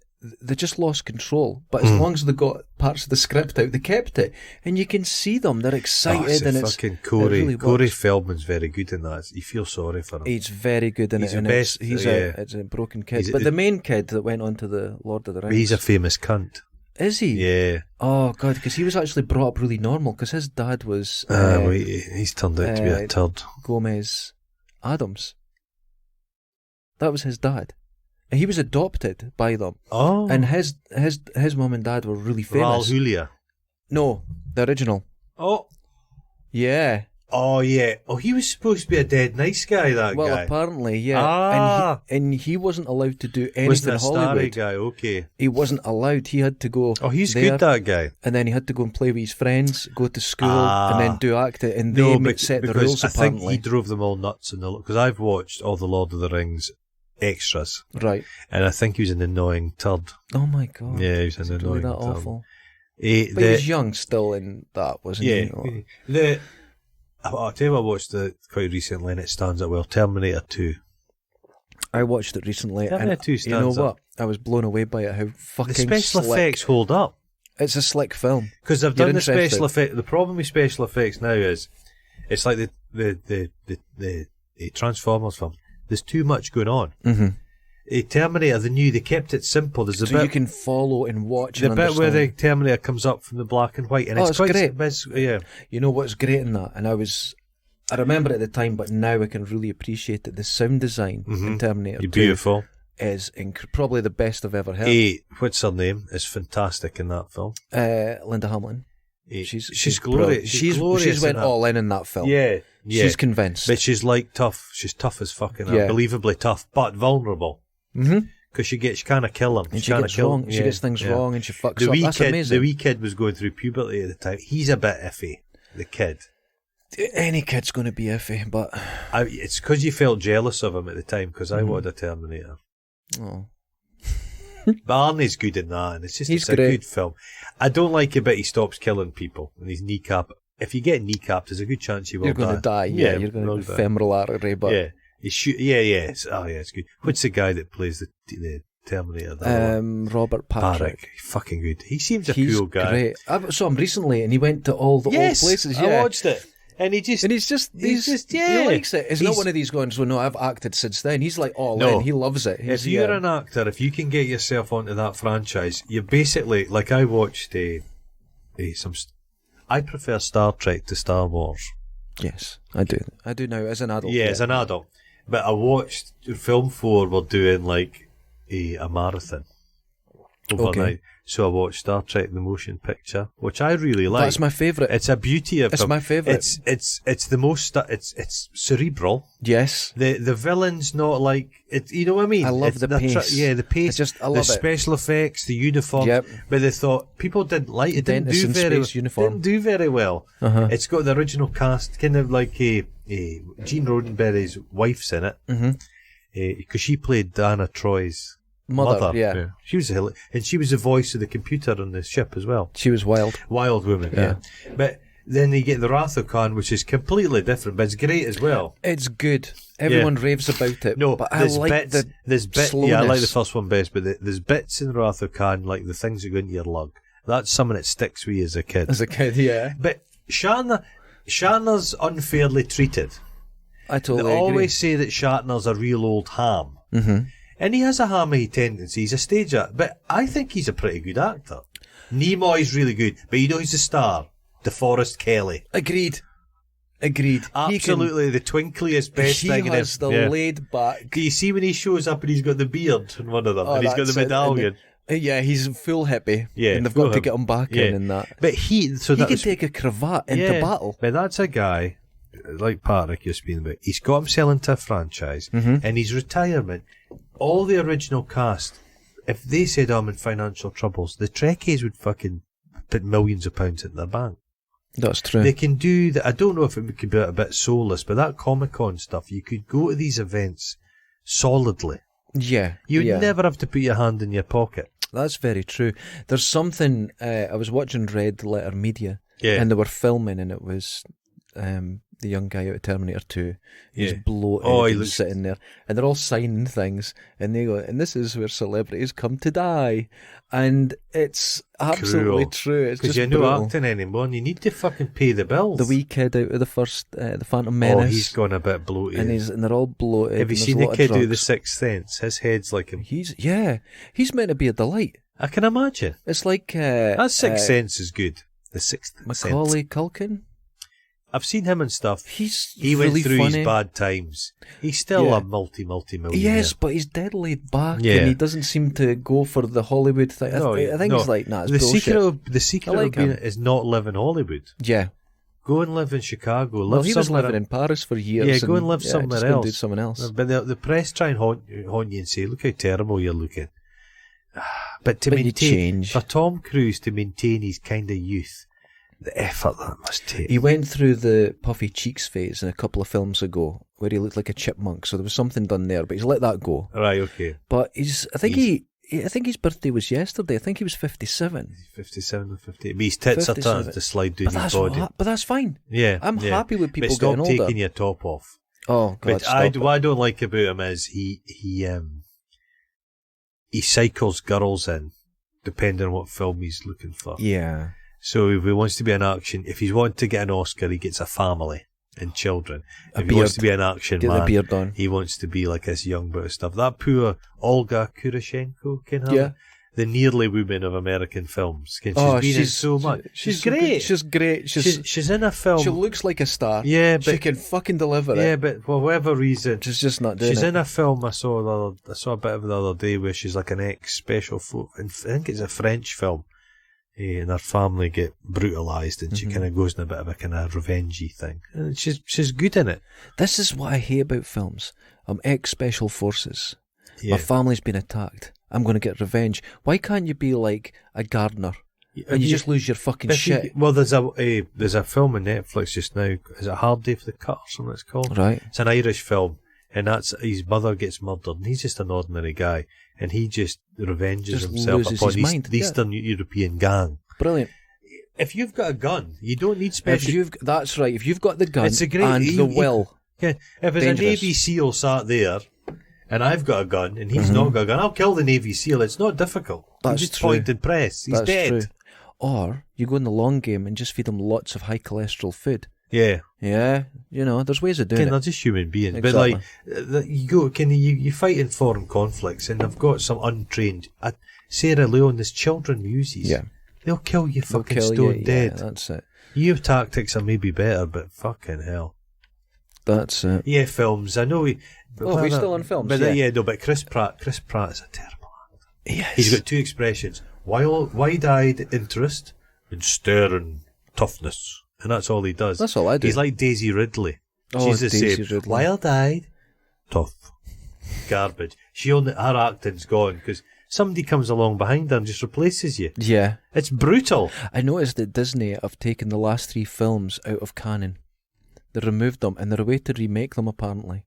they just lost control. But as long as they got parts of the script out, they kept it, and you can see them. They're excited, and it's fucking Corey. Really Corey Feldman's very good in that. You feel sorry for him. He's very good in it. The best. It's a broken kid, but the main kid that went on to the Lord of the Rings. He's a famous cunt. Is he? Yeah. Oh God, because he was actually brought up really normal. Because his dad was. He's turned out to be a turd. Gomez Adams. That was his dad. And he was adopted by them. Oh. And his mum and dad were really famous. Ral Julia. No, the original. Oh. Yeah. Oh, yeah. Oh, he was supposed to be a dead nice guy, that guy. Well, apparently, yeah. Ah. And he wasn't allowed to do anything wasn't in a Hollywood. starry guy, okay. He wasn't allowed. He had to go. Oh, he's there, good, that guy. And then he had to go and play with his friends, go to school, and then do acting. And they set the rules, apparently. I think he drove them all nuts. Because I've watched all the Lord of the Rings extras. Right. And I think he was an annoying turd. Oh, my God. Yeah, he was an annoying really that turd. awful? But he was young still in that, wasn't he? Yeah. I'll tell you what I watched quite recently, and it stands up well. Terminator 2. I watched it recently, Terminator and 2 stands you know what? up. I was blown away by it. How fucking the special slick. effects hold up. It's a slick film Because they've done the special effects. The problem with special effects now is it's like the Transformers film. There's too much going on. Mm-hmm. Terminator, they kept it simple. There's a so bit you can follow and watch. The and bit understand. where the Terminator comes up from the black and white, and it's quite great. Yeah. You know what's great in that, and I remember it at the time, but now I can really appreciate it. The sound design in Terminator 2 beautiful. Is probably the best I've ever heard. What's her name? Is fantastic in that film. Linda Hamilton. She's glorious. She's went all in that film. Yeah. She's convinced. But she's tough. She's tough as fucking unbelievably tough, but vulnerable. Because she kind of kill him. And she gets wrong. She gets things wrong, and she fucks up. That's amazing. The wee kid was going through puberty at the time. He's a bit iffy. The kid. Any kid's going to be iffy, but it's because you felt jealous of him at the time. Because I wanted a Terminator. Oh. But Arnie's good in that, and it's a good film. I don't like it, but he stops killing people, and his kneecap. If you get kneecapped, there's a good chance you will die. You're going to die. Yeah, you're going to have femoral artery. But yeah, it's good. What's the guy that plays the Terminator? Robert Patrick. Fucking good. He seems a cool guy. Great. I saw him recently, and he went to all the old places. Yeah, I watched it. And he likes it. He's not one of these going, so no, I've acted since then. He's like all in. He loves it. If you're an actor, if you can get yourself onto that franchise, you're basically, like I watched I prefer Star Trek to Star Wars. Yes, I do. I do now as an adult. Yeah, as an adult. But I watched Film 4 were doing like a marathon overnight. Okay. So I watched Star Trek the Motion Picture, which I really like. That's my favourite. It's a beauty of It's my favourite. It's the most it's cerebral. Yes. The villain's not like it, you know what I mean? I love the pace. The pace. I love the it. special effects, the uniform. Yep. But they thought people didn't like it. Didn't do very well. Uh-huh. It's got the original cast, kind of like Gene Roddenberry's wife's in it, because she played Diana Troy's Mother, yeah. She was and she was the voice of the computer on the ship as well. She was wild. Wild woman, yeah. But then you get the Wrath of Khan, which is completely different, but it's great as well. It's good. Everyone raves about it. No, but I like there's slowness. Yeah, I like the first one best, but there's bits in Wrath of Khan, like the things that go into your lug. That's something that sticks with you as a kid. As a kid, yeah. But Shatner's unfairly treated. I totally They agree. always say that Shatner's a real old ham. Mm-hmm. And he has a hammy tendency. He's a stage actor. But I think he's a pretty good actor. Nimoy's really good. But you know he's the star. DeForest Kelly. Agreed. Absolutely the twinkliest best thing. He has the laid back. Do you see when he shows up and he's got the beard in one of them? And he's got the medallion. Yeah, he's full hippie. Yeah, and they've got to get him back in and that. But he can take a cravat into battle. But that's a guy, like Patrick you're speaking about, he's got himself into a franchise, and his retirement, all the original cast, if they said, I'm in financial troubles, the Trekkies would fucking put millions of pounds in their bank. That's true. They can do that. I don't know if it could be a bit soulless, but that Comic-Con stuff, you could go to these events solidly. Yeah. You'd never have to put your hand in your pocket. That's very true. There's something, I was watching Red Letter Media, and they were filming, and it was the young guy out of Terminator 2. He's bloated and sitting there, and they're all signing things, and they go, and this is where celebrities come to die. And it's absolutely true. It's just because you're not acting anymore, and you need to fucking pay the bills. The wee kid out of the first, the Phantom Menace. Oh, he's gone a bit bloated. And they're all bloated. Have you seen the kid out of The Sixth Sense? His head's like him. He's meant to be a delight. I can imagine. It's like... that Sixth Sense is good. The Sixth Sense. Macaulay Culkin? I've seen him and stuff. He went really through funny. his bad times. He's still a multi-millionaire. Yes, but he's dead laid back, and he doesn't seem to go for the Hollywood thing. I think he's like, nah, it's bullshit. The secret of being is not live in Hollywood. Yeah. Go and live in Chicago. He was living in Paris for years. Yeah, go and live somewhere else. Do something else. But the press try and haunt you and say, look how terrible you're looking. But maintain, for Tom Cruise to maintain his kind of youth, the effort that must take. He went through the puffy cheeks phase in a couple of films ago, where he looked like a chipmunk. So there was something done there, but he's let that go. Right, okay. But I think his birthday was yesterday. I think he was 57. 57 or 58. But his tits are starting to slide down his body. But that's fine. Yeah, I'm happy with people getting older. Stop taking your top off. Oh God! But what I don't like about him is he cycles girls in, depending on what film he's looking for. Yeah. So if he wants to be an action, if he's wanting to get an Oscar, he gets a family and children. If he wants to be an action man, the beard on. He wants to be like this young bit of stuff. That poor Olga Kurashenko can have the nearly woman of American films. She's been in so much. She's great. She's great. She's in a film. She looks like a star. Yeah, but she can fucking deliver it. Yeah, but for whatever reason, she's just not doing it. She's in a film I saw a bit of the other day where she's like an ex-special I think it's a French film. And her family get brutalised, and she kind of goes in a bit of a kind of revengey thing. And she's good in it. This is what I hate about films. I'm ex-special forces. Yeah. My family's been attacked. I'm going to get revenge. Why can't you be like a gardener and you just lose your fucking shit? Well, there's a film on Netflix just now. Is it Hard Day for the Cut or something it's called? Right. It's an Irish film, and that's his mother gets murdered, and he's just an ordinary guy. And he just revenges himself upon the Eastern European gang. Brilliant. If you've got a gun, you don't need special... That's right. If you've got the gun and the will... If there's a Navy SEAL sat there, and I've got a gun, and he's not got a gun, I'll kill the Navy SEAL. It's not difficult. That's just true. Point and press. He's dead. True. Or you go in the long game and just feed him lots of high cholesterol food. Yeah. Yeah, there's ways of doing it. They're just human beings. Exactly. But like, you fight in foreign conflicts, and they've got some untrained... Sierra Leone, there's children uses. Yeah. They'll kill you stone dead. Yeah, that's it. Your tactics are maybe better, but fucking hell. That's it. Yeah, films. I know we're still on films. But but Chris Pratt is a terrible actor. Yes. He's got two expressions: wide-eyed interest and staring toughness. And that's all he does. That's all I do. He's like Daisy Ridley. Oh, she's the Daisy same. Ridley. Wild-eyed, tough, garbage. Her acting's gone because somebody comes along behind her and just replaces you. Yeah. It's brutal. I noticed that Disney have taken the last 3 films out of canon. They removed them, and they're away to remake them, apparently.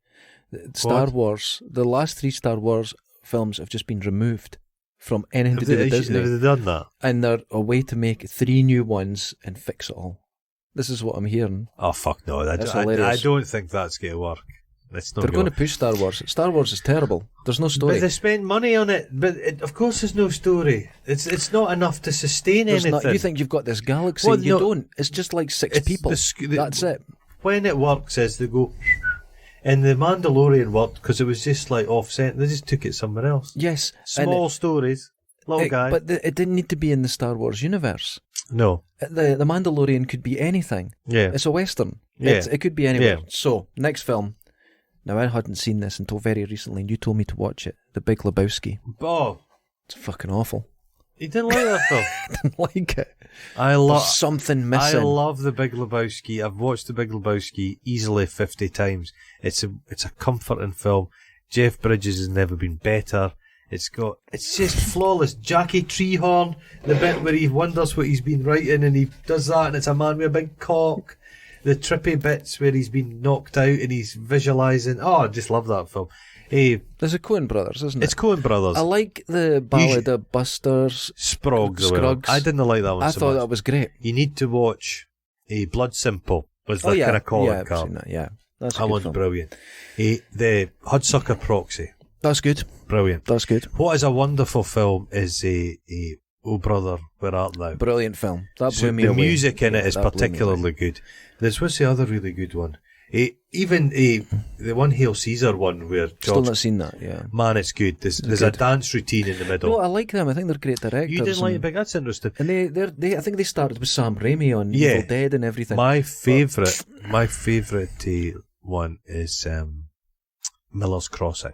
Star Wars, the last 3 Star Wars films have just been removed from anything to do with Disney. Have they done that? And they're a way to make 3 new ones and fix it all. This is what I'm hearing. Oh, fuck no. I don't think that's going to work. They're going to push Star Wars. Star Wars is terrible. There's no story. But they spend money on it. But of course there's no story. It's not enough to sustain anything. You think you've got this galaxy. Well, you don't. It's just like 6 people. That's it. When it works is they go... And the Mandalorian worked because it was just like off-center. They just took it somewhere else. Yes. Small stories. Little guy. But it didn't need to be in the Star Wars universe. No. The Mandalorian could be anything. Yeah. It's a Western. Yeah. It could be anywhere. Yeah. So, next film. Now, I hadn't seen this until very recently, and you told me to watch it. The Big Lebowski. Oh. It's fucking awful. You didn't like that film? I didn't like it. There's something missing. I love The Big Lebowski. I've watched The Big Lebowski easily 50 times. It's a comforting film. Jeff Bridges has never been better. It's just flawless. Jackie Treehorn, the bit where he wonders what he's been writing and he does that and it's a man with a big cock. The trippy bits where he's been knocked out and he's visualising. Oh, I just love that film. Hey, there's a Coen Brothers, isn't it? It's Coen Brothers. I like the Ballad of Buster Scruggs. I didn't like that one so thought much. that was great. You need to watch Blood Simple. Was the kind of calling card. That's that one's brilliant. The Hudsucker Proxy. That's good. Brilliant. That's good. What is a wonderful film is Oh Brother, Where Art Thou? Brilliant film. That blew me away. The music in it is particularly good. What's the other really good one? Even the one Hail Caesar one where George... Still not seen that, yeah. Man, it's good. There's a dance routine in the middle. No, I like them. I think they're great directors. You didn't like it, but that's interesting. And I think they started with Sam Raimi on Evil Dead and everything. My favourite one is Miller's Crossing.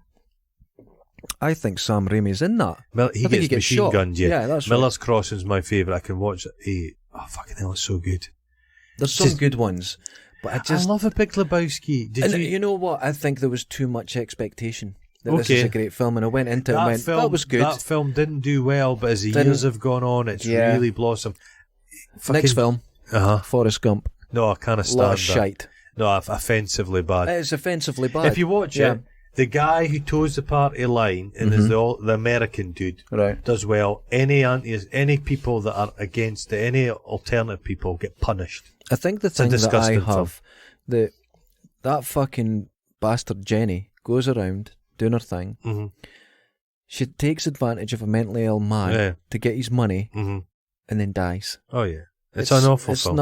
I think Sam Raimi's in that. He gets machine gunned, yeah, that's Miller's Crossing's my favourite. I can watch it. Oh, fucking hell, it's so good. There's some good ones. But I love A Big Lebowski. You know what? I think there was too much expectation that this is a great film, and I went into it and went, that was good. That film didn't do well, but as the years have gone on, it's really blossomed. Next film, Forrest Gump. No, I can't stand that. That. Shite. No, offensively bad. It's offensively bad. If you watch it, the guy who toes the party line and is the American dude does well. Any people that are against it, any alternative people get punished. I think the thing that I have, that fucking bastard Jenny goes around doing her thing. Mm-hmm. She takes advantage of a mentally ill man to get his money and then dies. Oh yeah. It's an awful film.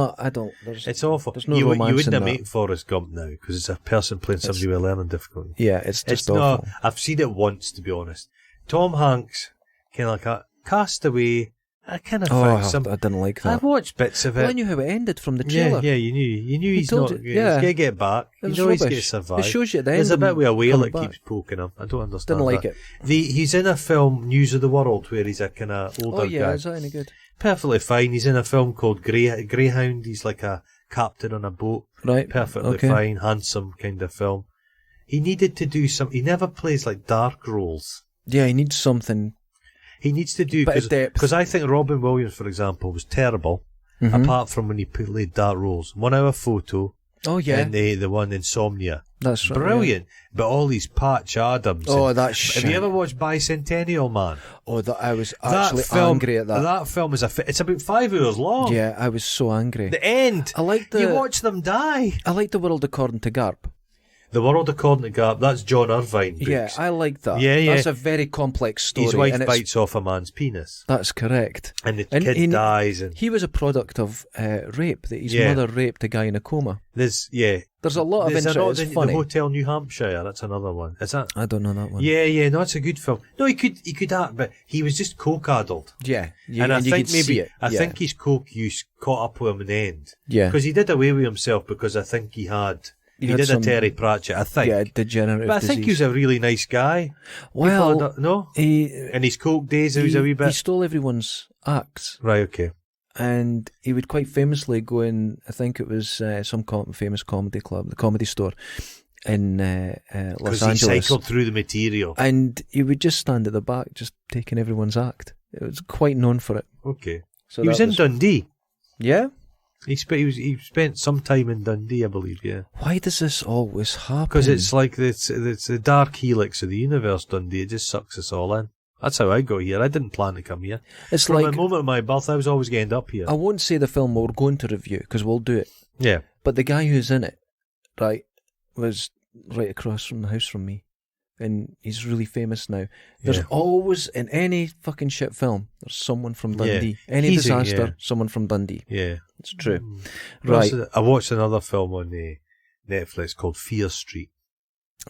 It's awful. There's no romance you wouldn't have in made Forrest Gump now because it's a person playing somebody with learning difficulty. Yeah, it's just awful. I've seen it once, to be honest. Tom Hanks, kind of like a Castaway. I kind of found I didn't like that. I've watched bits of it. Well, I knew how it ended from the trailer. Yeah, you knew he's not. He's going to get back. He's going to survive. It shows you at the end. There's a bit with a whale that keeps poking him. I don't understand. Didn't like it. He's in a film, News of the World, where he's a kind of older guy. Oh yeah, is that any good? Perfectly fine. He's in a film called Greyhound. He's like a captain on a boat. Right. Perfectly fine, handsome kind of film. He needed to do some. He never plays like dark roles. Yeah, he needs something. He needs to do because I think Robin Williams, for example, was terrible. Apart from when he played dark roles. 1 Hour Photo. Oh yeah. And the one Insomnia. That's right. Brilliant. Yeah. But all these Patch Adams. Oh, that's shit. Have you ever watched Bicentennial Man? Oh, I was actually angry at that. That film is it's about 5 hours long. Yeah, I was so angry. The end. You watch them die. I like The World According to Garp. The World According to Garp, that's John Irvine books. Yeah, I like that. Yeah. That's a very complex story. His wife bites off a man's penis. That's correct. And the kid dies. And he was a product of rape. That his mother raped a guy in a coma. There's a lot of interest. It's funny. The Hotel New Hampshire, that's another one. Is that? I don't know that one. Yeah, no, it's a good film. No, he could act, but he was just coke-addled. Yeah, and I think see it. I think his coke use caught up with him in the end. Yeah, because he did away with himself because I think he did a Terry Pratchett, I think. Yeah, degenerative But I think he was a really nice guy. Well, no? In his coke days, he was a wee bit... He stole everyone's acts. Right, okay. And he would quite famously go in, I think it was some famous comedy club, the Comedy Store, in Los Angeles. Because he cycled through the material. And he would just stand at the back, just taking everyone's act. It was quite known for it. Okay. So he was in Dundee. Yeah? He spent some time in Dundee, I believe, yeah. Why does this always happen? Because it's like it's the dark helix of the universe, Dundee. It just sucks us all in. That's how I got here. I didn't plan to come here. It's From like, the moment of my birth, I was always going to end up here. I won't say the film we're going to review, because we'll do it. Yeah. But the guy who's in it, right, was right across from the house from me. And he's really famous now. There's always, in any fucking shit film, there's someone from Dundee. Any disaster, someone from Dundee. Yeah. It's true. Right. I watched another film on Netflix called Fear Street.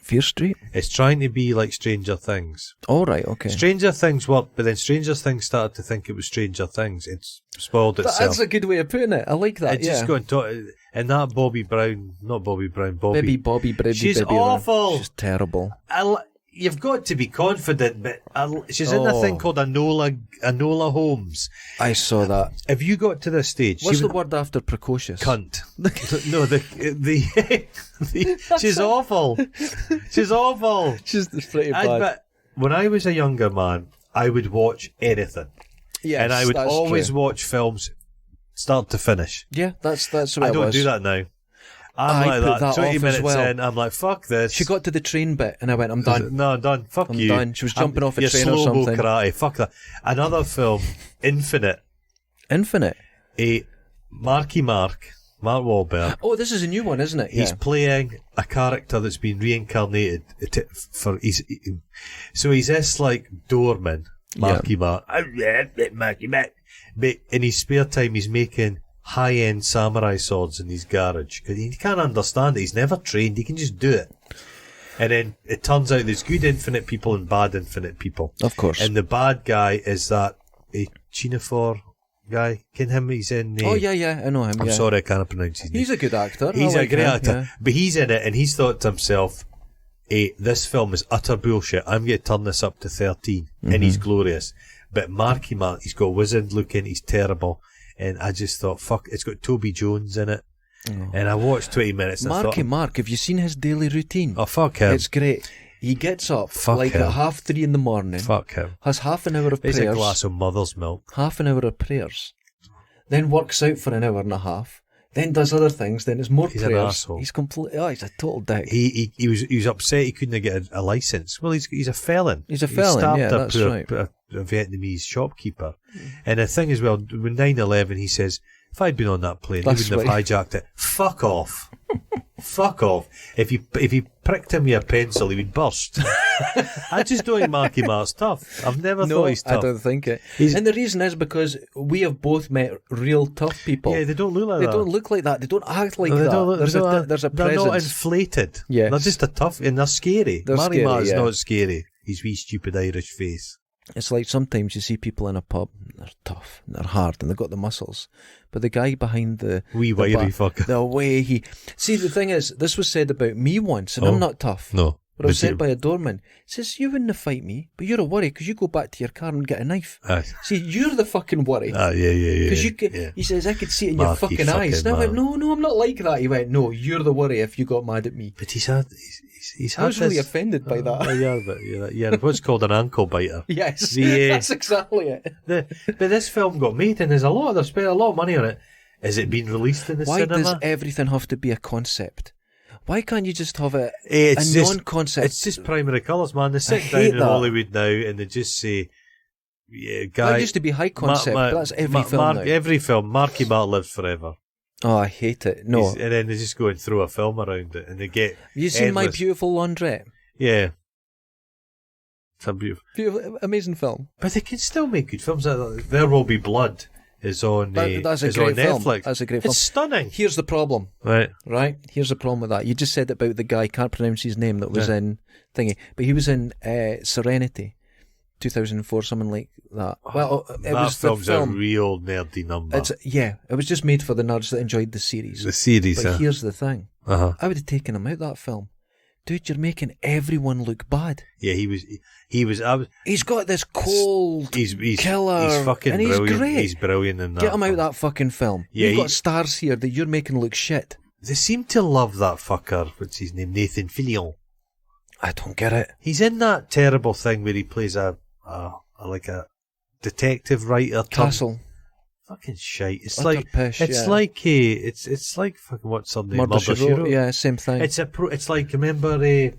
Fear Street? It's trying to be like Stranger Things. Oh, right, okay. Stranger Things worked, but then Stranger Things started to think it was Stranger Things. It's spoiled itself. That's a good way of putting it. I like that, Just going to... And that Bobby Brown... Not Bobby Brown, Bobby... Bobby. She's awful. She's terrible. You've got to be confident, but she's in a thing called Enola Holmes. I saw that. Have you got to this stage? What's the word after precocious? Cunt. No, she's awful. She's awful. She's pretty bad. But when I was a younger man, I would watch anything. Yes, and I would always true. watch films start to finish. Yeah, that's what I it don't was. do that now. I'm I like put that. 20 off minutes as well. in, I'm like, fuck this. She got to the train bit and I went, I'm done. No, I'm done. Fuck I'm you. done. She was jumping off a Your train or slow-mo something. karate. Fuck that. Another film, Infinite. Marky Mark Wahlberg. Oh, this is a new one, isn't it? He's Yeah. playing a character that's been reincarnated so he's this like doorman, Marky Mark. Marky Mark. But in his spare time, he's making high-end samurai swords in his garage. Because he can't understand it. He's never trained. He can just do it. And then it turns out there's good infinite people and bad infinite people. Of course. And the bad guy is that Chinafor guy. Can him? He's in... Oh, yeah, I know him. I'm sorry, I can't pronounce his name. He's a good actor. He's I like a great him, actor. yeah. But he's in it and he's thought to himself, this film is utter bullshit. I'm going to turn this up to 13. And he's glorious. But Marky Mark, he's got wizened looking. He's terrible. And I just thought, fuck, it's got Toby Jones in it. Oh. And I watched 20 minutes and Marky I thought... Mark, have you seen his daily routine? Oh, fuck him. It's great. He gets up at 3:30 in the morning. Fuck him. Has half an hour of prayers. It's a glass of mother's milk. Half an hour of prayers. Then works out for an hour and a half. Then does other things. Then it's more he's prayers. An asshole. He's completely... Oh, he's a total dick. He was upset he couldn't get a licence. Well, he's a felon. He's a felon, yeah, that's right. A Vietnamese shopkeeper. And the thing as well, when 9/11, he says, if I'd been on that plane, he wouldn't have hijacked it. Fuck off. Fuck off. If you pricked him with a pencil, he would burst. I just don't think Marky Mark's tough. I've never thought he's tough. I don't think it. And the reason is because we have both met real tough people. Yeah, they don't look like that. They don't look like that. They don't act like that. There's a presence. They're not inflated. Yes. They're just tough, and they're scary. Marky Mark's not scary. His wee stupid Irish face. It's like sometimes you see people in a pub, and they're tough, and they're hard, and they've got the muscles. But the guy behind the wiry fucker. The way he... See, the thing is, this was said about me once, and I'm not tough. No. But I was said by a doorman. He says, you wouldn't fight me, but you're a worry, because you go back to your car and get a knife. See, you're the fucking worry. Yeah. Because he says, I could see it in your fucking eyes. And I went, no, I'm not like that. He went, no, you're the worry if you got mad at me. But he's had I was really offended by that. Yeah, what's called an ankle biter. Yes, that's exactly it. But this film got made, and they spent a lot of money on it. Is it being released in the cinema? Why does everything have to be a concept? Why can't you just have a non-concept? It's just primary colours, man. They sit down in Hollywood now and they just say, guy... That used to be high concept, but that's every film now. Every film, Marky Mark lives forever. Oh, I hate it. No. And then they just go and throw a film around it and they get... Have you seen My Beautiful Laundrette? Yeah. It's a beautiful... Amazing film. But they can still make good films. There Will Be Blood is on that's a great film. Netflix. That's a great film. It's stunning. Here's the problem. Right. Here's the problem with that. You just said about the guy, can't pronounce his name, that was in thingy. But he was in Serenity. 2004, something like that. Well, that film's a real nerdy number. It was just made for the nerds that enjoyed the series. But here's the thing. I would have taken him out that film. Dude, you're making everyone look bad. Yeah, he was. He's got this cold killer. He's fucking and brilliant. He's great. He's brilliant in that. Get him out of that fucking film. Yeah, You've got stars here that you're making look shit. They seem to love that fucker. What's his name? Nathan Fillion. I don't get it. He's in that terrible thing where he plays a detective writer. Castle. Fucking shite. It's Utter like pish, it's yeah. like it's like fucking what Sunday Murder, She Wrote. Yeah, same thing. It's like, remember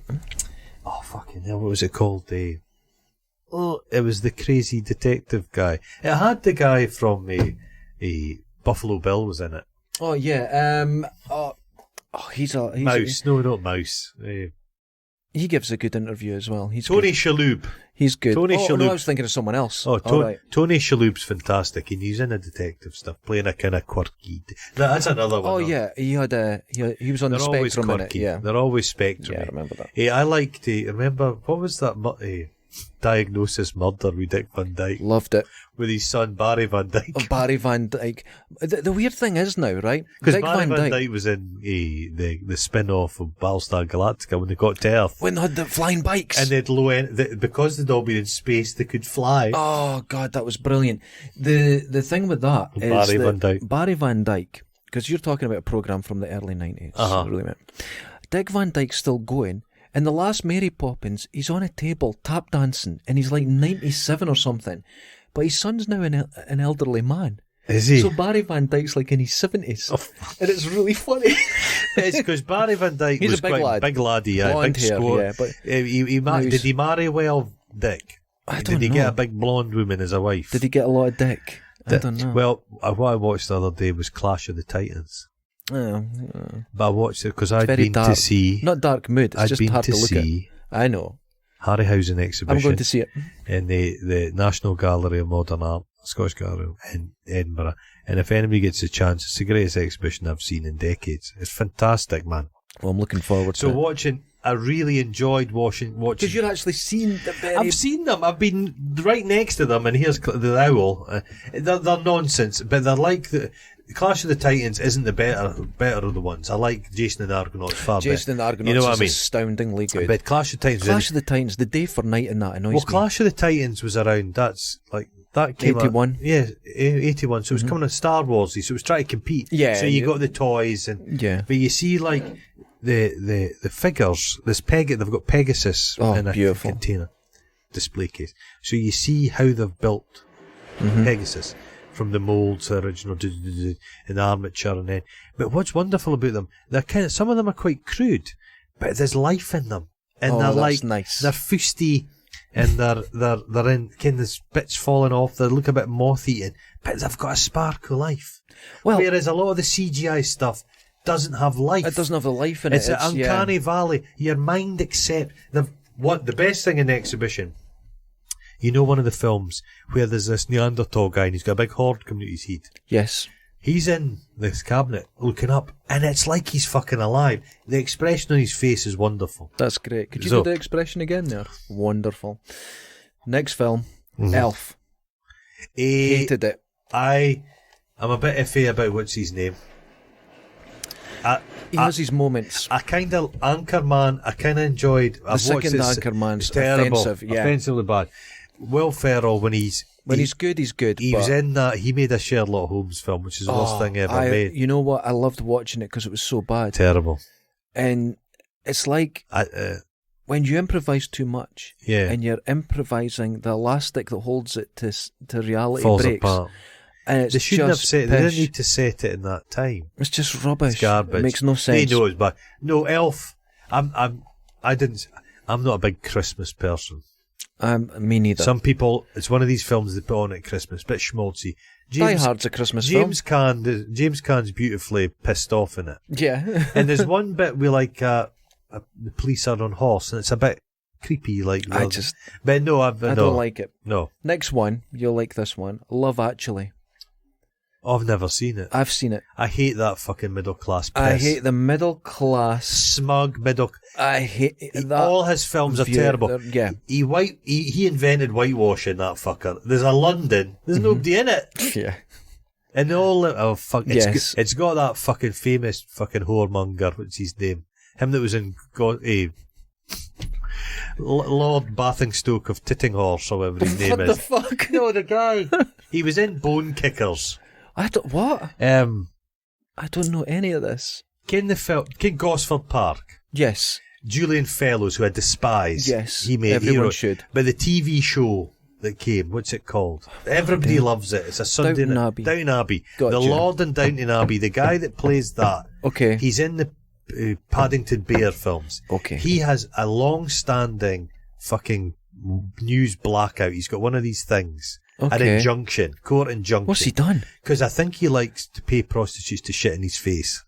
oh fucking hell, what was it called? It was the crazy detective guy. It had the guy from Buffalo Bill was in it. Oh yeah. He's Mouse. No, not Mouse. He gives a good interview as well. He's Tony good. Shalhoub. He's good. Tony Shalhoub. No, I was thinking of someone else. Oh, right. Tony Shalhoub's fantastic, and he's in the detective stuff, playing a kind of quirky. That's another one. Oh yeah, he was on the spectrum in it. Yeah, they're always spectrum. Yeah, I remember that. I liked. Remember what was that? Diagnosis Murder with Dick Van Dyke. Loved it. With his son Barry Van Dyke. Oh, Barry Van Dyke. The weird thing is now, right? Because Barry Van Dyke was in the spin-off of Battlestar Galactica when they got to Earth. When they had the flying bikes. And they'd because they'd all been in space, they could fly. Oh, God, that was brilliant. The thing with that is Barry Van Dyke, because you're talking about a programme from the early 90s. Really, Dick Van Dyke's still going. In the last Mary Poppins, he's on a table tap dancing, and he's like 97 or something. But his son's now an elderly man. Is he? So Barry Van Dyke's like in his 70s. And it's really funny. It's because Barry Van Dyke was big quite lad. Big laddie, yeah. Blonde Big hair, score. yeah. But did he marry well, Dick? Did he get a big blonde woman as a wife? Did he get a lot of dick? I don't know. Well, what I watched the other day was Clash of the Titans. Yeah. But I watched it because I'd been to see... Not dark mood, it's just hard to look at. I know. Harryhausen exhibition. I'm going to see it. In the National Gallery of Modern Art, Scottish Gallery in Edinburgh. And if anybody gets a chance, it's the greatest exhibition I've seen in decades. It's fantastic, man. Well, I'm looking forward to it. I really enjoyed watching. Because you've actually seen the very... I've seen them. I've been right next to them, and here's the owl. They're nonsense, but they're like the Clash of the Titans isn't the better of the ones. I like Jason and the Argonauts far better. Jason and the Argonauts, you know what I mean? Astoundingly good. But Clash of the Titans... Clash of the Titans, the day for night and that annoys me. Well, Clash of the Titans was around, that came 81. out, yeah, 81. So it was coming on Star Warsy, so it was trying to compete. Yeah. So you got the toys and... Yeah. But you see, like... The figures, they've got Pegasus in a beautiful container display case. So you see how they've built Pegasus from the molds, the original, and armature, and then. But what's wonderful about them, they're some of them are quite crude, but there's life in them, and they're like nice. They're fusty, and they're in kind of bits falling off. They look a bit moth eaten, but they've got a spark of life. Well, whereas a lot of the CGI stuff doesn't have life. It doesn't have the life in it. It's an uncanny valley. Your mind accepts the best thing in the exhibition. You know, one of the films where there's this Neanderthal guy and he's got a big horde coming out his head. Yes. He's in this cabinet looking up, and it's like he's fucking alive. The expression on his face is wonderful. That's great. Could you do the expression again there? Wonderful. Next film, Elf. Hated it. I'm a bit iffy about what's his name. He has his moments. I kind of Anchorman. I kind of enjoyed. The second Anchorman's offensive. Yeah, offensively bad. Will Ferrell when he's good, he's good. He was in that. He made a Sherlock Holmes film, which is the worst thing ever made. You know what? I loved watching it because it was so bad. Terrible. And it's like when you improvise too much, and you're improvising, the elastic that holds it to reality falls breaks. Apart. And it's they shouldn't have set. pish. They didn't need to set it in that time. It's just rubbish. It's garbage. It makes no sense. They know it's bad. No, Elf. I'm not a big Christmas person. Me neither. Some people, it's one of these films they put on at Christmas, bit schmaltzy. Die Hard's a Christmas film. James Caan's beautifully pissed off in it. Yeah. And there's one bit where the police are on horse, and it's a bit creepy. But no, I don't like it. No. Next one, you'll like this one. Love Actually. I've never seen it. I've seen it. I hate that fucking middle class piss. I hate the middle class smug middle. I hate that. All his films are terrible. Yeah. He invented whitewashing, that fucker. There's a London. There's nobody in it. Yeah. And it's got that fucking famous fucking whoremonger. What's his name? Him that was in Lord Basingstoke of Tittinghorse, or whatever his name is. What the fuck? No, the guy. He was in Bone Kickers. What? I don't know any of this. Ken Gosford Park. Yes. Julian Fellows, who I despise. Yes. He made everyone should. But the TV show that came. What's it called? Everybody loves it. It's a Sunday Downton night. Abbey. Downton Abbey. Gotcha. The Lord in Downton Abbey. The guy that plays that. Okay. He's in the Paddington Bear films. Okay. He has a long-standing fucking news blackout. He's got one of these things. An injunction. Court injunction. What's he done? Because I think he likes to pay prostitutes to shit in his face.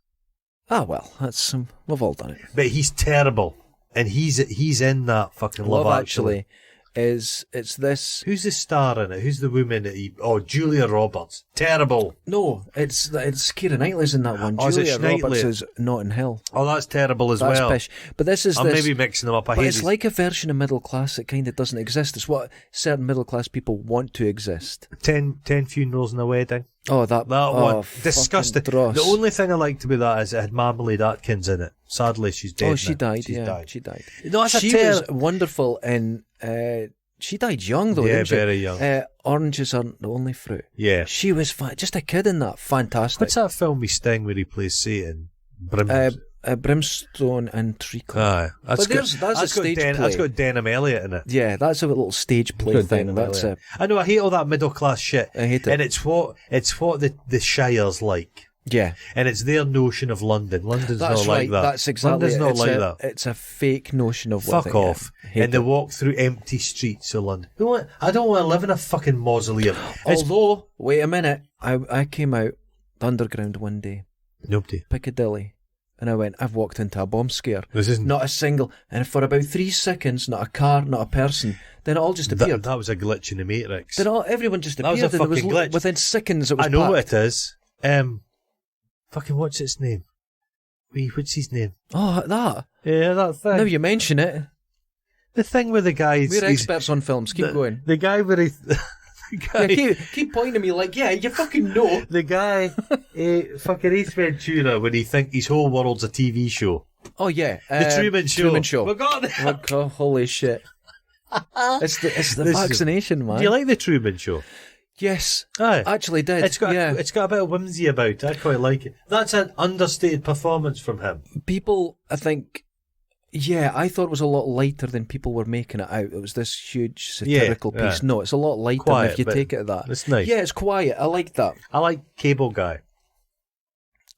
Ah, well, that's we've all done it. But he's terrible. And he's in that fucking Love Actually. It's this. Who's the star in it? Who's the woman that Julia Roberts. Terrible. No, it's Keira Knightley's in that one. Oh, Julia is it Knightley? Roberts is Notting Hill. Oh, that's terrible as That's well. pish. But this is I'm this. maybe mixing them up. I But hate it's these. like a version of middle class that kind of doesn't exist. It's what certain middle class people want to exist. 10 funerals and a wedding. Oh, that one. Disgusting. Dross. The only thing I liked about that is it had Marmalade Atkins in it. Sadly, she's dead. Oh, she now. died. She's died. She died. No, that's She was wonderful in. She died young though. Yeah, didn't she? very young. Oranges aren't the only fruit. Yeah. She was just a kid in that. Fantastic. What's that film with Sting where he plays Satan? Brimstone and Treacle. Aye. That's a stage play. That's got Denham Elliott in it. Yeah, that's a little stage play thing. That's a. I know. I hate all that middle class shit. I hate it. And it's what the Shire's like. Yeah. And it's their notion of London. London's That's not right. like that. That's exactly. London's not like that. It's a fake notion of what Fuck off. And they walk through empty streets of London. I don't want to live in a fucking mausoleum. Although, wait a minute, I came out the underground one day, Nobody. Piccadilly, and I went, I've walked into a bomb scare. This isn't. Not a single, and for about 3 seconds, not a car, not a person. Then it all just appeared. That was a glitch in the Matrix. Then everyone just That appeared. was a and fucking glitch. Within seconds, it was I know packed. what it is. Fucking what's its name? What's his name? Oh, that. Yeah, that thing. Now you mention it. The thing with the guy. We're experts on films. Keep going. The guy where he. Keep pointing at me like, yeah, you fucking know. The guy, fucking Ace Ventura, when he think his whole world's a TV show. Oh yeah, The Truman Show. Truman Show. We got it. Oh, holy shit! It's the vaccination, man. Do you like the Truman Show? Yes, Aye. actually did. It's got a bit of whimsy about it. I quite like it. That's an understated performance from him. People, I think, I thought it was a lot lighter than people were making it out. It was this huge satirical piece. Yeah. No, it's a lot lighter Quiet, if you but take it at that. It's nice. Yeah, it's quiet. I like that. I like Cable Guy.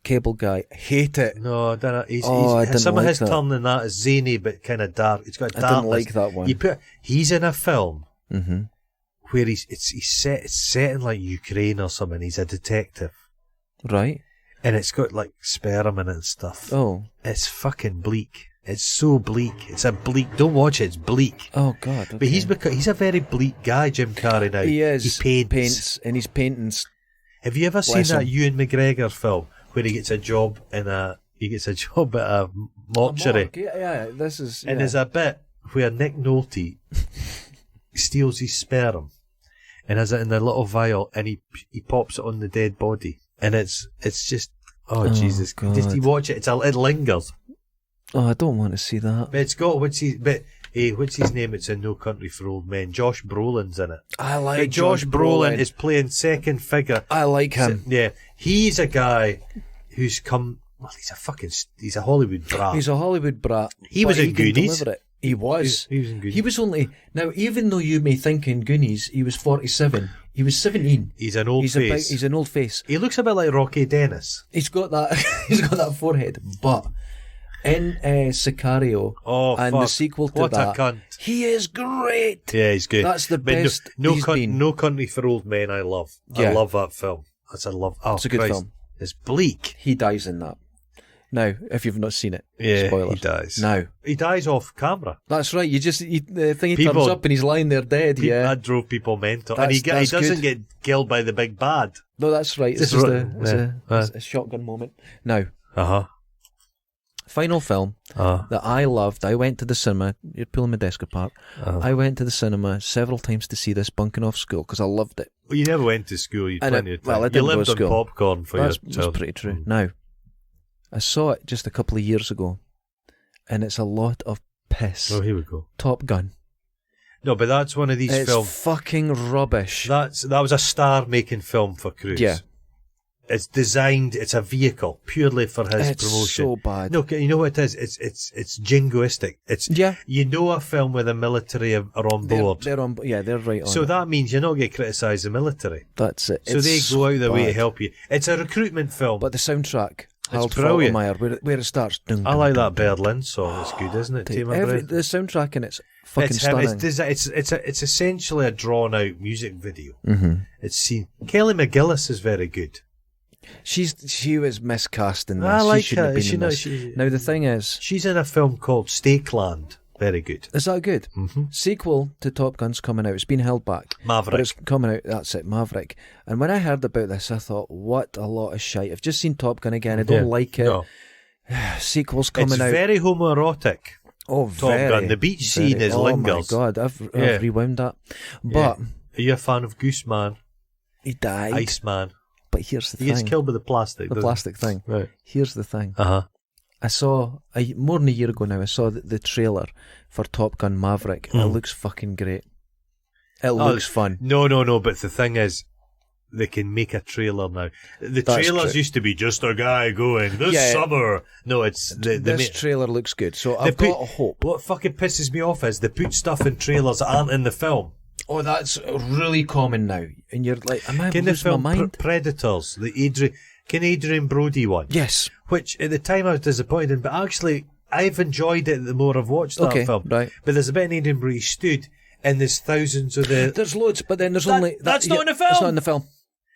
Cable Guy, hate it. No, I don't I didn't some of like his that. turn in that is zany but kind of dark. It's got I darkness. didn't like that one. He's in a film Mm-hmm. where it's set in like Ukraine or something. He's a detective, Right. and it's got like sperm in it and stuff. Oh. It's fucking bleak. It's so bleak. It's a bleak. Don't watch it. It's bleak. Oh God. Okay. But he's a very bleak guy, Jim Carrey. Now He is. He paints. and he's paintings. Have you ever seen Bless that him. Ewan McGregor film where he gets a job at a mortuary? Yeah. This is. And there's a bit where Nick Nolte steals his sperm and has it in a little vial, and he pops it on the dead body, and it's just Jesus. God. Just you watch it, it lingers. Oh, I don't want to see that. But it's got what's his name? It's in No Country for Old Men. Josh Brolin's in it. I like But Josh Brolin is playing second figure. I like him. Yeah, he's a guy who's come. Well, he's a Hollywood brat. He's a Hollywood brat. He was but in can Goonies. deliver it. He was. He was in Goonies. He was only now. Even though you may think in Goonies he was 47, he was 17. He's an old face. He's an old face. He looks a bit like Rocky Dennis. He's got that. He's got that forehead. But in Sicario and the sequel to what that, a cunt. he is great. Yeah, he's good. That's the But best he's been. No Country for Old Men. I love. Yeah. I love that film. It's a good film. It's bleak. He dies in that. Now, if you've not seen it, Yeah, spoilers. he dies. Now, He dies off camera. that's right. The thing he People- turns up and he's lying there dead. Yeah. That drove people mental. That's- And he that's doesn't good. get killed by the big bad. No, that's right. This Just is right. it's a shotgun moment. Now, Uh-huh. final film that I loved. I went to the cinema. You're pulling my desk apart. I went to the cinema several times to see this bunking off school because I loved it. Well, you never went to school. You And plenty of time. I You didn't go lived to on school. popcorn for That's your child. pretty true. Now, I saw it just a couple of years ago, and it's a lot of piss. Oh, here we go. Top Gun. No, but that's one of these It's films. fucking rubbish. That was a star-making film for Cruise. Yeah. It's designed. It's a vehicle purely for his promotion. It's so bad. No, you know what it is? It's jingoistic. It's a film where the military are on board. They're on. Yeah, they're right on. So it. that means you're not going to criticise the military. That's it. So they go out their way to help you. It's a recruitment film. But the soundtrack, it's brilliant. Where it starts. I like that Berlin song. It's good, isn't it? The soundtrack in it's fucking stunning. It's essentially a drawn out music video. Mm-hmm. It's seen. Kelly McGillis is very good. She was miscast in this. I like she shouldn't her. have been in this. Now the thing is, she's in a film called Stakeland. Very good. Is that good? Mm-hmm. Sequel to Top Gun's coming out. It's been held back. Maverick. But it's coming out. That's it, Maverick. And when I heard about this, I thought, what a lot of shite. I've just seen Top Gun again. I don't like it. No. Sequel's coming out. It's very homoerotic. Oh, Top Gun. The beach scene is lingers. Oh my God, I've rewound that. But are you a fan of Gooseman? He died. Iceman. But here's the thing. He gets killed by the plastic. The plastic thing. Right. Here's the thing. Uh-huh. I saw, more than a year ago now, I saw the trailer for Top Gun Maverick. And it looks fucking great. It looks fun. No, but the thing is, they can make a trailer now. The trailers used to be just a guy going, this summer. No, it's... This trailer looks good, so I've got a hope. What fucking pisses me off is they put stuff in trailers that aren't in the film. Oh, that's really common now. And you're like, am I losing the film my mind? Predators, the Adrian Brody one. Yes. Which at the time I was disappointed in, but actually I've enjoyed it the more I've watched that film. Right. But there's a bit in Adrian Brody stood and there's thousands of the... There's loads, but then there's only... That's not in the film! It's not in the film.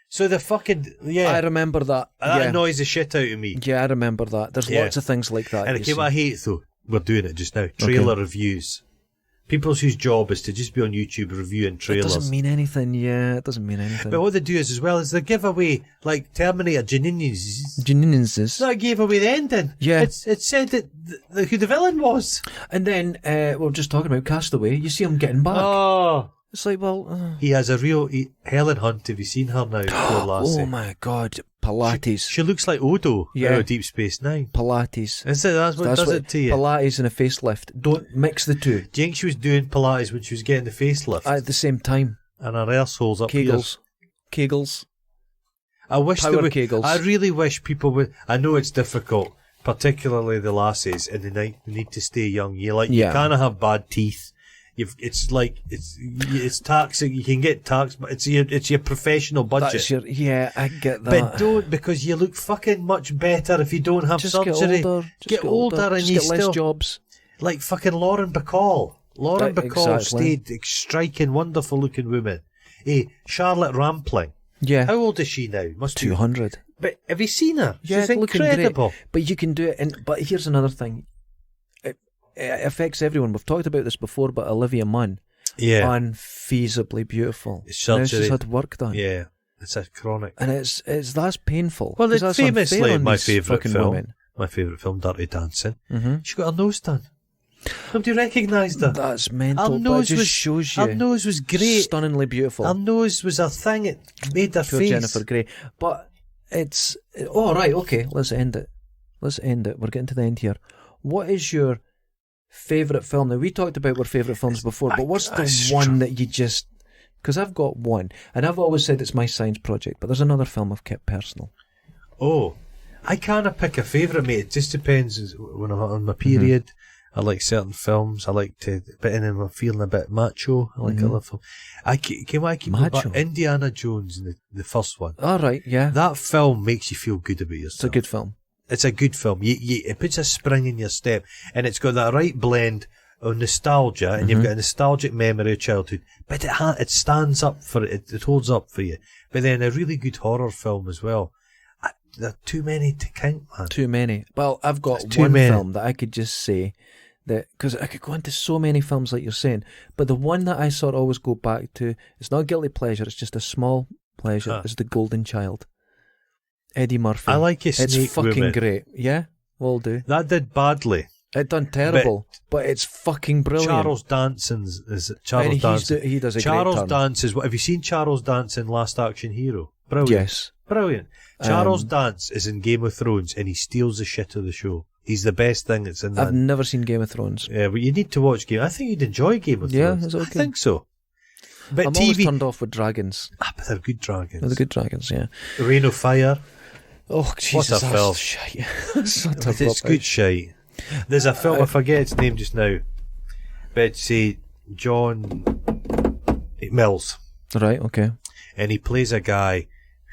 So the fucking... Yeah. I remember that. That annoys the shit out of me. Yeah, I remember that. There's lots of things like that. And what I hate though, we're doing it just now, trailer reviews. People whose job is to just be on YouTube reviewing trailers. It doesn't mean anything, it doesn't mean anything. But what they do is, as well, is they give away, like Terminator Genesis. That gave away the ending. Yeah. It said that who the villain was. And then, we're just talking about Castaway, you see him getting back. Oh. It's like, well... He has a real... Helen Hunt, have you seen her now? Poor lassie. Oh my God, Pilates. She looks like Odo out of Deep Space Nine. Pilates. Is it? That's what does it to you. Pilates and a facelift. Don't mix the two. Do you think she was doing Pilates when she was getting the facelift? At the same time. And her arsehole's up Kegels. here. Kegels. I wish Power they would. Kegels. I really wish people would. I know it's difficult, particularly the lassies, and they need to stay young. You can't have bad teeth. It's taxing. You can get taxed, but it's your professional budget. I get that. But don't, because you look fucking much better if you don't have surgery. Get older, and just you get still less jobs. Like fucking Lauren Bacall. Lauren Bacall stayed striking, wonderful looking woman. Hey, Charlotte Rampling. Yeah. How old is she now? Must 200. But have you seen her? Yeah, she's incredible. Great. But you can do it. But here's another thing. It affects everyone. We've talked about this before, but Olivia Munn, unfeasibly beautiful. Surgery. Now she's had work done. Yeah, it's a chronic, and it's that's painful. Well, it's famously my favourite film. Women. My favourite film, Dirty Dancing. Mm-hmm. She got her nose done. Nobody recognised her. That's mental. Her nose shows you. Her nose was great, stunningly beautiful. Her nose was a thing. It made her Poor face. Jennifer Grey, but it's right. Okay, let's end it. We're getting to the end here. What is your favourite film? Now, we talked about our favourite films before, but what's the one that you just... Because I've got one, and I've always said it's my science project, but there's another film I've kept personal. Oh, I can't pick a favourite, mate. It just depends. When I'm on my period, I like certain films. I like to... But then I'm feeling a bit macho. I like other films. I keep macho. Indiana Jones, the first one. All right, yeah. That film makes you feel good about yourself. It's a good film. It's a good film. It puts a spring in your step, and it's got that right blend of nostalgia, and you've got a nostalgic memory of childhood, but it stands up for it. It holds up for you. But then a really good horror film as well. There are too many to count, man. Too many. Well, I've got one film that I could just say that, because I could go into so many films like you're saying, but the one that I sort of always go back to, it's not a guilty pleasure, it's just a small pleasure, is The Golden Child. Eddie Murphy. I like his Snake It's fucking Woman. great. Yeah, will do. That did badly. It done terrible, but it's fucking brilliant. Charles Danson's He does a great turn. Charles Dance is... Have you seen Charles Dance in Last Action Hero? Brilliant. Yes. Brilliant. Charles Dance is in Game of Thrones, and he steals the shit of the show. He's the best thing that's in that. I've never seen Game of Thrones. Yeah, but you need to watch I think you'd enjoy Game of Thrones. Yeah, is it okay? I think so. But I'm always turned off with dragons. But they're good dragons. They're the good dragons, yeah. Reign of Fire. Oh, Jesus, What a film. Shite. Such a It's good shite. There's a film, I forget its name just now, but it's John Mills. Right, okay. And he plays a guy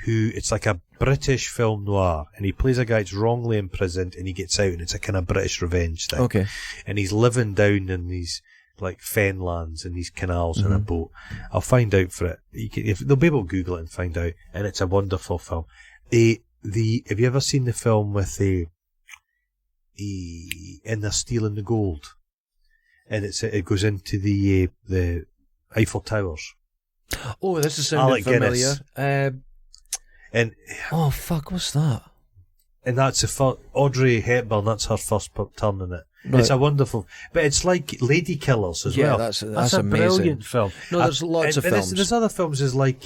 who, it's like a British film noir, and he plays a guy that's wrongly imprisoned and he gets out, and it's a kind of British revenge thing. Okay. And he's living down in these like fenlands and these canals in a boat. I'll find out for it. They'll be able to Google it and find out, and it's a wonderful film. Have you ever seen the film with and they're stealing the gold, and it goes into the Eiffel Towers? Oh, this is sounding familiar. And oh fuck, what's that? And that's Audrey Hepburn. That's her first turn in it. Right. It's a wonderful, but it's like Lady Killers as well. That's a amazing. Brilliant film. No, there's lots of films. There's other films as like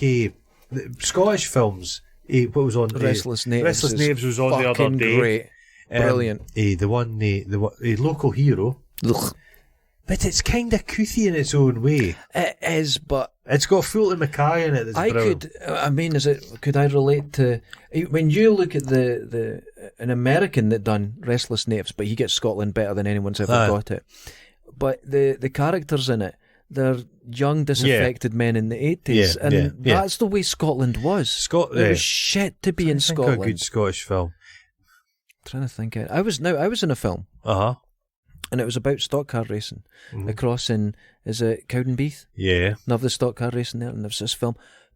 Scottish films. What was on Restless Natives? Restless Natives was on the other day. Great, brilliant. The Local Hero. Ugh. But it's kind of couthy in its own way. It is, but it's got Fulton Mackay in it. That's brilliant. Could I relate to when you look at an American that done Restless Natives, but he gets Scotland better than anyone's ever got it. But the characters in it, they're young disaffected men in the 80s, and that's the way Scotland was. It was shit to be in Scotland. A good Scottish film. I'm trying to think. I was in a film. And it was about stock car racing across in, is it Cowdenbeath? Yeah. And of the stock car racing there, and there was this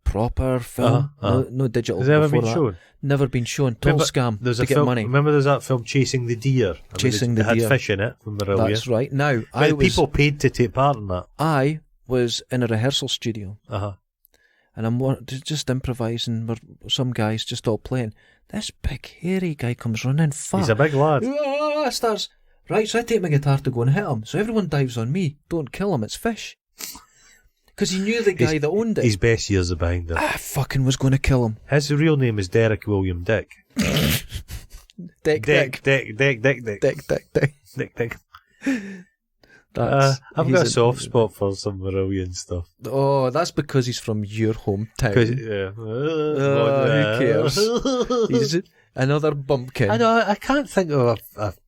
proper film, no digital. Has it ever been shown? Never been shown. Total scam to get money. Remember there's that film Chasing the Deer? Chasing the Deer. It had Deer. fish in it from Marillion. That's right. Now, people paid to take part in that. I was in a rehearsal studio. And I'm just improvising, where some guys just all playing. This big hairy guy comes running fast. He's a big lad. Starts... Right, so I take my guitar to go and hit him. So everyone dives on me. Don't kill him, it's fish. Because he knew the guy that owned it. His best years are behind him. I fucking was going to kill him. His real name is Derek William Dick. Dick. I've got a soft spot for some Marillion stuff. Oh, that's because he's from your hometown. Who cares? He's another bumpkin. I know, I can't think of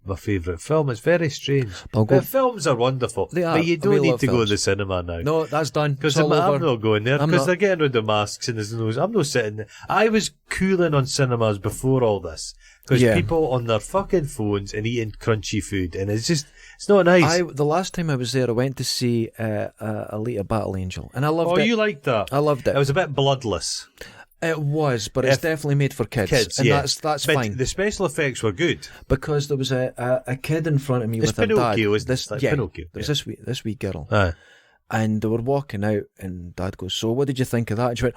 a favourite film. It's very strange. But films are wonderful. They are. But you don't need to go to the cinema now. No, that's done. Because I'm not going there. Because they're getting rid of masks and there's no... I'm not sitting there. I was cooling on cinemas before all this. Because people on their fucking phones and eating crunchy food. And it's just... It's not nice. The last time I was there, I went to see Alita Battle Angel. And I loved it. Oh, you liked that? I loved it. It was a bit bloodless. It was, but it's definitely made for kids. And that's but fine. The special effects were good. Because there was a kid in front of me with Pinocchio, her dad. Isn't it? Like Pinocchio. There's this wee girl. And they were walking out, and Dad goes, "So what did you think of that?" And she went,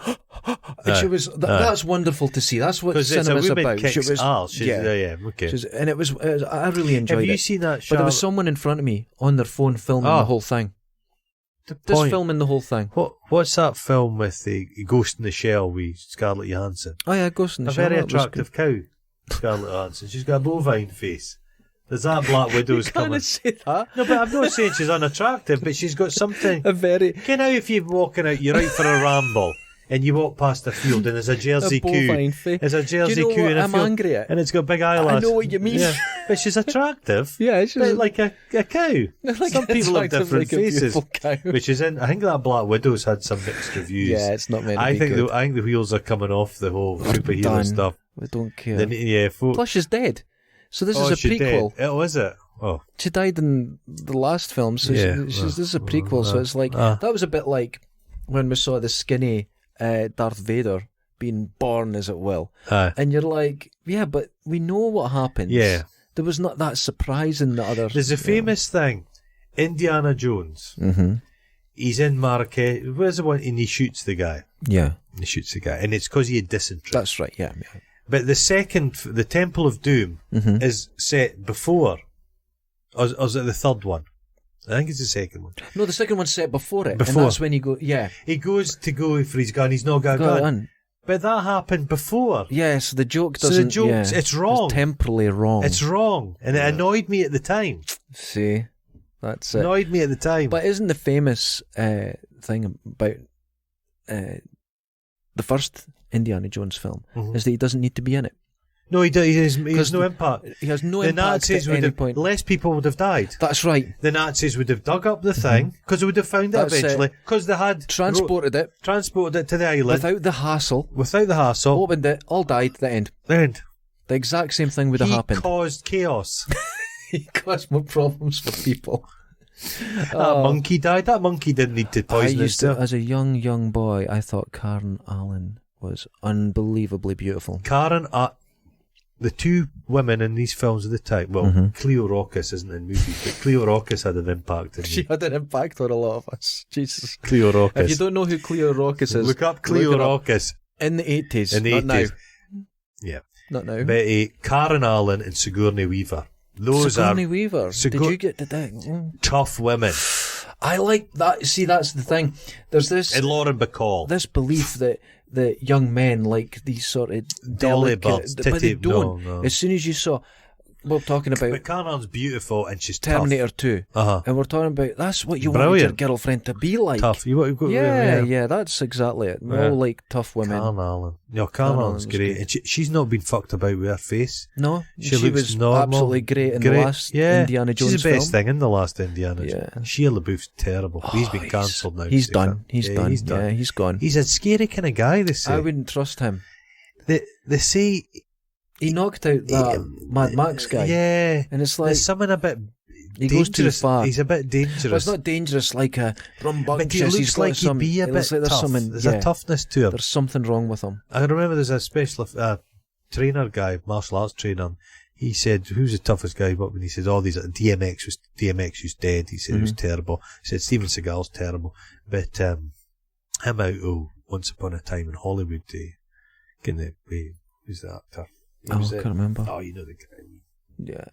and she was, that's wonderful to see. That's what cinema's about. She was, okay. And it was, I really enjoyed it. Have you seen that? But there was someone in front of me on their phone filming the whole thing. Just filming the whole thing. What's that film with the Ghost in the Shell with Scarlett Johansson? Oh yeah, Ghost in the Shell. A very attractive cow, Scarlett Johansson. She's got a bovine face. There's that Black Widow's coming. You can't say that. No, but I'm not saying she's unattractive, but she's got something. You know, if you're walking out, you're out for a ramble, and you walk past a field, and there's a Jersey coo. There's a Jersey coo in a field. I'm angry at. And it's got big eyelashes. I know what you mean. Yeah. But she's attractive. Yeah, she's like a cow. Like some people have different faces. Cow. Which is in. I think that Black Widow's had some mixed reviews. Yeah, it's not meant to I be think good. I think the wheels are coming off the whole superhero stuff. We don't care. Plus, she's dead. So this is a prequel. Oh, is it? Oh. She died in the last film, so this is a prequel. So it's like that was a bit like when we saw the skinny Darth Vader being born, as it will, and you're like, yeah, but we know what happens. Yeah, there was not that surprise in the other. There's a famous thing, Indiana Jones. Mm-hmm. He's in Marrakech. Where's the one? And he shoots the guy. Yeah, he shoots the guy, and it's because he had dysentery. That's right. Yeah. But the Temple of Doom is set before. Or is it the third one? I think it's the second one. No, the second one's set before it. And that's when he goes, he goes to go for his gun, he's not got a gun. But that happened before. Yes, the joke doesn't... So the joke, it's wrong. It's temporally wrong. It's wrong. And it annoyed me at the time. See, that's it. Annoyed me at the time. But isn't the famous thing about the first Indiana Jones film is that he doesn't need to be in it? No, he has no impact. He has no the impact Nazis at would any have, point. less people would have died. That's right. The Nazis would have dug up the thing, because they would have found it That's eventually, because they had Transported it to the island. without the hassle. Opened it, all died, the end. The exact same thing would have happened. He caused chaos. He caused more problems for people. That monkey died. That monkey didn't need to poison itself. As a young boy, I thought Karen Allen was unbelievably beautiful. The two women in these films at the time, well, Cleo Rockus isn't in movies, but Cleo Rockus had an impact. She had an impact on a lot of us. Jesus. Cleo Rockus. If you don't know who Cleo Rockus is, look up Cleo Rockus. In the 80s. In the not 80s. Now. Yeah. Not now. Betty, Karen Allen and Sigourney Weaver. Sigourney Weaver. Did you get to that? Tough women. I like that. See, that's the thing. There's this... And Lauren Bacall. This belief that young men like these sort of delicate... But they don't. No. As soon as you saw... We're talking about... But Karen Allen's beautiful and she's Terminator tough. 2. And we're talking about... That's what you Brilliant. want your girlfriend to be like. Tough. Yeah, that's exactly it. Yeah. All like tough women. Karen Allen. No, Karen Allen's great. And she's not been fucked about with her face. No, she was looks normal. absolutely great in the last Indiana Jones She's the best film. thing in the last Indiana Jones. Shia LaBeouf's terrible. He's been cancelled now. He's done. He's done. Yeah, he's gone. He's a scary kind of guy, they say. I wouldn't trust him. They say... He knocked out that Mad Max guy. Yeah. And it's like... There's something a bit He dangerous. goes too far. He's a bit dangerous. Well, it's not dangerous like a rambunctious. But he looks like he'd be a bit tough. There's a toughness to him. There's something wrong with him. I remember there's a special trainer guy, martial arts trainer. He said, who's the toughest guy? When he said, DMX was dead. He said it was terrible. He said Steven Seagal's terrible. But him out Once Upon a Time in Hollywood, who's the actor? I can't remember. Oh, you know the guy. Yeah.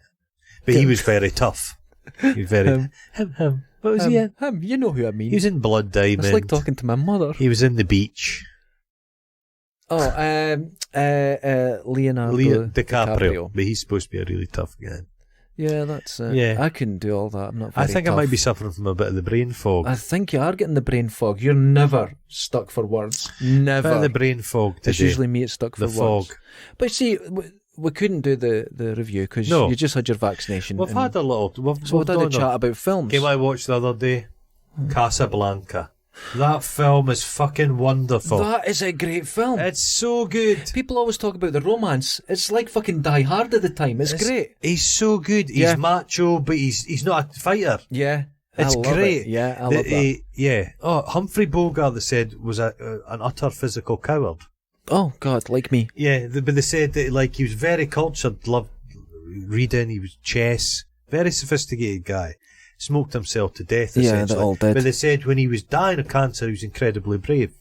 But he was very tough. He was very... Him. What was he in? Him. You know who I mean. He was in Blood Diamond. It's like talking to my mother. He was in The Beach. Oh, Leonardo DiCaprio. But he's supposed to be a really tough guy. Yeah, that's... I couldn't do all that. I'm not very I think tough. I might be suffering from a bit of the brain fog. I think you are getting the brain fog. You're never stuck for words. Never. Bit of the brain fog today. It's usually me that's stuck for words. The fog. But see... We couldn't do the review because you just had your vaccination. We've had a little... we had a chat about films. Game I watched the other day, Casablanca. That film is fucking wonderful. That is a great film. It's so good. People always talk about the romance. It's like fucking Die Hard at the time. It's great. He's so good. He's macho, but he's not a fighter. Yeah. It's great. Yeah, I love that. Yeah. Oh, Humphrey Bogart, they said, was an utter physical coward. Oh, God, like me. Yeah, but they said that he was very cultured, loved reading, he was chess, very sophisticated guy. Smoked himself to death, essentially. Yeah, they all did. But they said when he was dying of cancer, he was incredibly brave.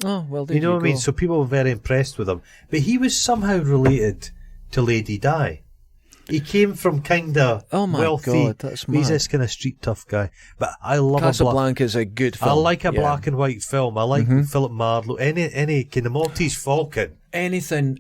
Oh, well, you know what I mean? So people were very impressed with him. But he was somehow related to Lady Di. He came from kind of wealthy. God, that's mad. He's this kind of street tough guy. But I love Casablanca is a good film. I like a black and white film. I like Philip Marlowe. Any kind of Maltese Falcon. Anything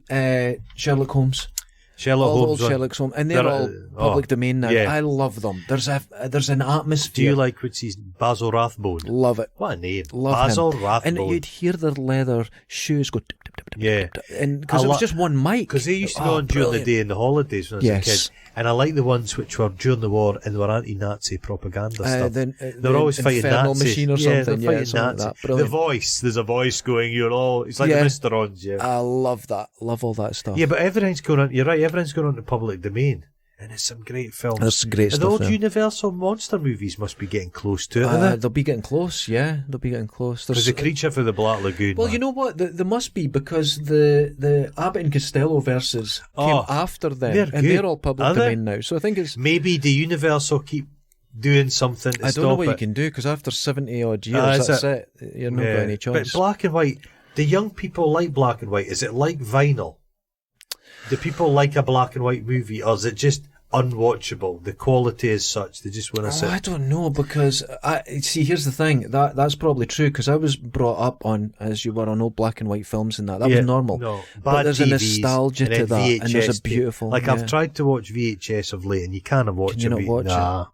Sherlock Holmes. Sherlock Holmes, and they're all public domain now. Yeah. I love them. There's an atmosphere. Do you like what's his Basil Rathbone? Love it. What a name, love Basil him. Rathbone. And you'd hear their leather shoes go. Tip, tip, tip, yeah, tip, and because it was just one mic. Because they used to go on during the day in the holidays when I was a kid. And I like the ones which were during the war and they were anti-Nazi propaganda stuff. They were always fighting Nazis. Machine or something. Yeah, something like that. The voice, there's a voice going, it's like the Mr. Ons, I love that. Love all that stuff. Yeah, but everything's going on, you're right, everything's going on to public domain. And it's some great films. There's great stuff. The old Universal monster movies must be getting close to it. They'll be getting close, yeah. They'll be getting close. There's a creature for the Black Lagoon. Well, you know what? There must be, because the Abbott and Costello verses came after them. They're all public domain now. So I think it's... Maybe the Universal keep doing something to I don't know what you can do, because after 70 odd years, that's it. You're not got any choice. But black and white, the young people like black and white. Is it like vinyl? Do people like a black and white movie, or is it just unwatchable? The quality is such they just want to sit. I don't know, because here's the thing, that's probably true, because I was brought up on, as you were, on old black and white films and that was normal. No, but there's TVs, a nostalgia to that, and there's a beautiful. I've tried to watch VHS of late, and you can't watch it. Can you not watch it?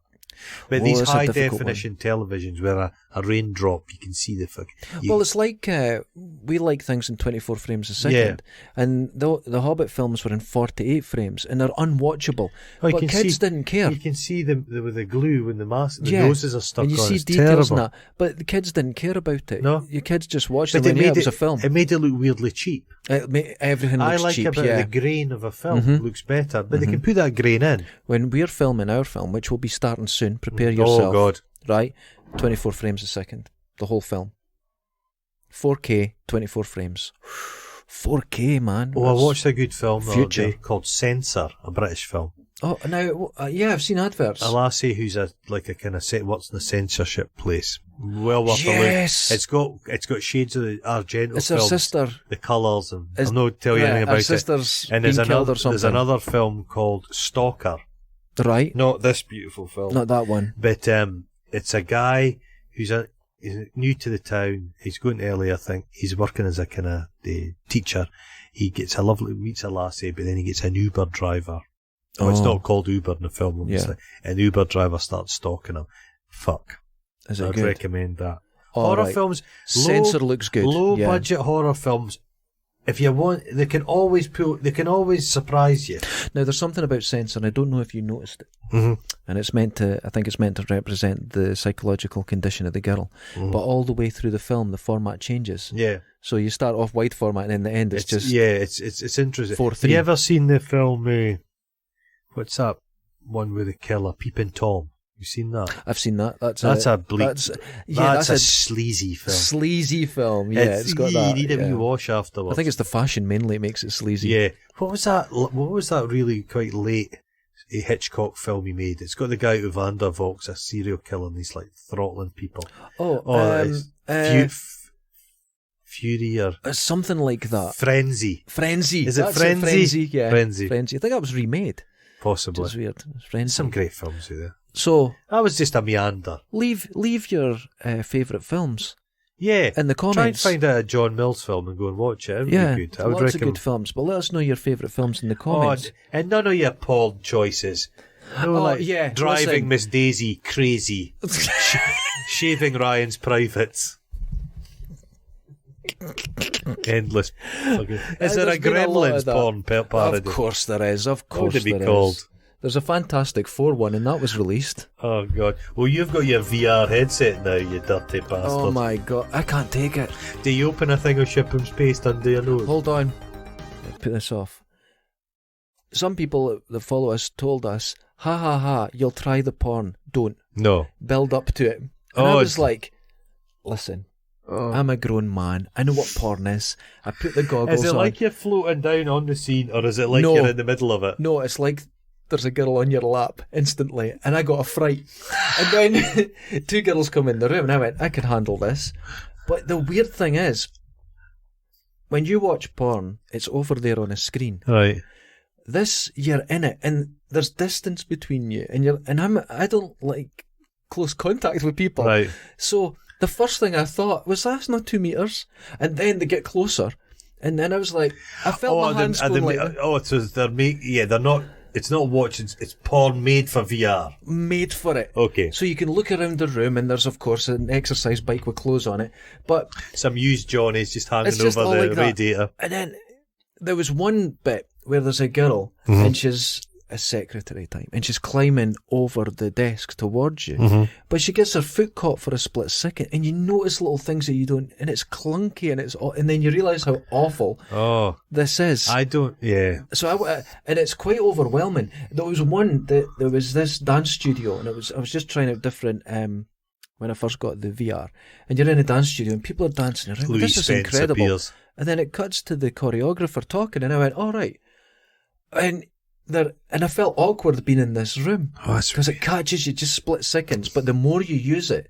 But these high definition televisions where a raindrop, you can see the fucking... Well, it's like, we like things in 24 frames a second, and the Hobbit films were in 48 frames, and they're unwatchable. But kids didn't care. You can see with the glue when the noses are stuck on. And you see details in that, but the kids didn't care about it. No. Your kids just watched it and it was a film. It made it look weirdly cheap. Everything looks cheap, the grain of a film looks better, but they can put that grain in. When we're filming our film, which will be starting soon, prepare yourself. Oh, God. Right? 24 frames a second. The whole film. 4K, 24 frames. 4K, man. Oh, I watched a good film the other day called Censor, a British film. Oh, now, I've seen adverts. A lassie who's a kind of works in the censorship place. Well worth a look. It's got shades of the Argento It's films, her sister. the colours, and I'll not tell you anything about her sister's it. And there's another film called Stalker. Right. Not this beautiful film. Not that one. But it's a guy who's he's new to the town. He's going early, I think. He's working as a kind of teacher. He meets a lassie, but then he gets an Uber driver. Oh, it's not called Uber in the film, obviously. Yeah. An Uber driver starts stalking him. Fuck. Is it I'd good? recommend that. Horror films. Censor looks good. Low budget horror films. If you want, they can always surprise you. Now, there's something about Censor, and I don't know if you noticed it. Mm-hmm. And I think it's meant to represent the psychological condition of the girl. Mm-hmm. But all the way through the film, the format changes. Yeah. So you start off wide format, and in the end, it's just... Yeah, it's interesting. 4:3. Have you ever seen the film... what's that one with the killer, Peeping Tom? You seen that? I've seen that. That's a sleazy film. Sleazy film. Yeah, it's got that. You need a wee wash afterwards. I think it's the fashion mainly makes it sleazy. Yeah. What was that really quite late Hitchcock film he made? It's got the guy who Van der Volk's a serial killer and he's like throttling people. Fury or something like that. Frenzy. Is it Frenzy? Frenzy, yeah. Frenzy. I think that was remade. Possibly. It's weird. Frenzy. Some great films there. So that was just a meander. Leave your favourite films. Yeah. In the comments. Try and find a John Mills film and go and watch it. It would be good. I would lots of good films. But let us know your favourite films in the comments. And none of your Paul choices. Driving Miss Daisy crazy. Shaving Ryan's privates. Endless. Is there a Gremlins porn parody? Of course there is. Of course what would it be there called? Is. There's a Fantastic Four one, and that was released. Oh, God. Well, you've got your VR headset now, you dirty bastard. Oh, my God. I can't take it. Do you open a thing of Shipham's paste under your nose? Hold on. Let's put this off. Some people that follow us told us, ha, ha, ha, you'll try the porn. Don't. No. Build up to it. And I was like, listen. I'm a grown man. I know what porn is. I put the goggles on. Is it like you're floating down on the scene, or is it like you're in the middle of it? No, it's like there's a girl on your lap instantly, and I got a fright. And then 2 girls come in the room, and I went, I can handle this. But the weird thing is, when you watch porn, it's over there on a screen. Right. This, you're in it, and there's distance between you, and I don't like close contact with people. Right. So the first thing I thought was, that's not 2 meters. And then they get closer. And then I was like, I felt my hands going like... so they're not... It's not watching, it's porn made for VR. Made for it. Okay. So you can look around the room and there's, of course, an exercise bike with clothes on it. But... some used Johnny's just hanging over the radiator. And then there was one bit where there's a girl and she's a secretary type and she's climbing over the desk towards you. But she gets her foot caught for a split second and you notice little things that you don't, and it's clunky and then you realise how awful this is. I don't, yeah. So and it's quite overwhelming. There was one that there was this dance studio and I was just trying out different when I first got the VR, and you're in a dance studio and people are dancing around. This is incredible. Appears. And then it cuts to the choreographer talking and I went, all right. And I felt awkward being in this room because it catches you just split seconds. But the more you use it,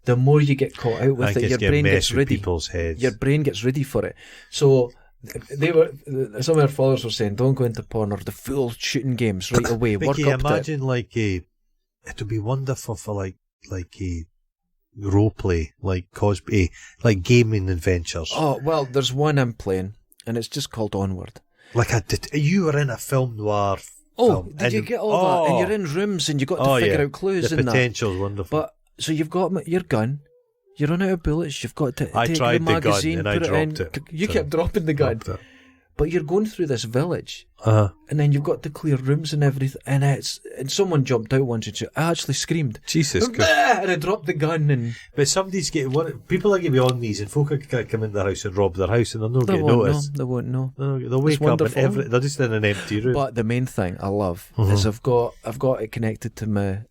the more you get caught out with it. Your brain gets ready. People's heads. Your brain gets ready for it. So some of our followers were saying, don't go into porn or the full shooting games right away. Mickey, work up imagine to it. It would be wonderful for like a role play, like Cosby, like gaming adventures. Oh well, there's one I'm playing, and it's just called Onward. Like you were in a film noir Oh, film. did you get all that? And you're in rooms and you got to figure out clues the and that. The potential's wonderful. But so you've got your gun. You run out of bullets. You've got to take tried the magazine, the gun and put I it in. dropped it. You kept dropping the gun. But you're going through this village, and then you've got to clear rooms and everything. And someone jumped out once and I actually screamed. Jesus Christ! And I dropped the gun. But somebody's getting people are going to be on these, and folk are going to come into their house and rob their house, and they're not getting noticed. They won't know. They'll wake up and they're just in an empty room. But the main thing I love is I've got it connected to my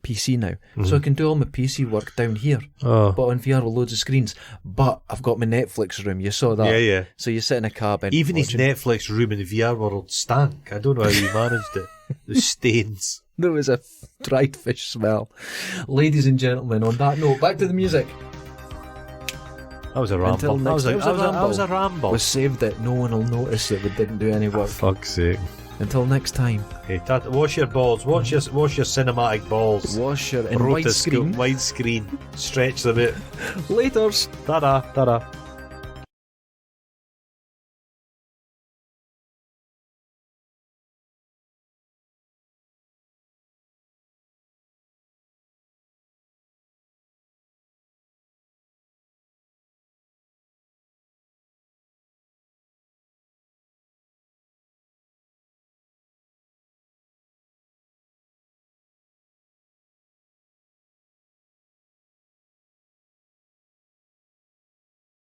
PC now, so I can do all my PC work down here, but on VR with loads of screens. But I've got my Netflix room. You saw that, yeah. So you sit in a cabin. Even his Netflix room in the VR world stank. I don't know how he managed it. The stains. There was a dried fish smell. Ladies and gentlemen, on that note, back to the music. That was a ramble. That was a ramble. We saved it. No one will notice that we didn't do any work. For fuck's sake. Until next time. Hey, wash your balls. Wash your cinematic balls. Wash your in widescreen. Widescreen. Stretch them out. Laters. Ta-da.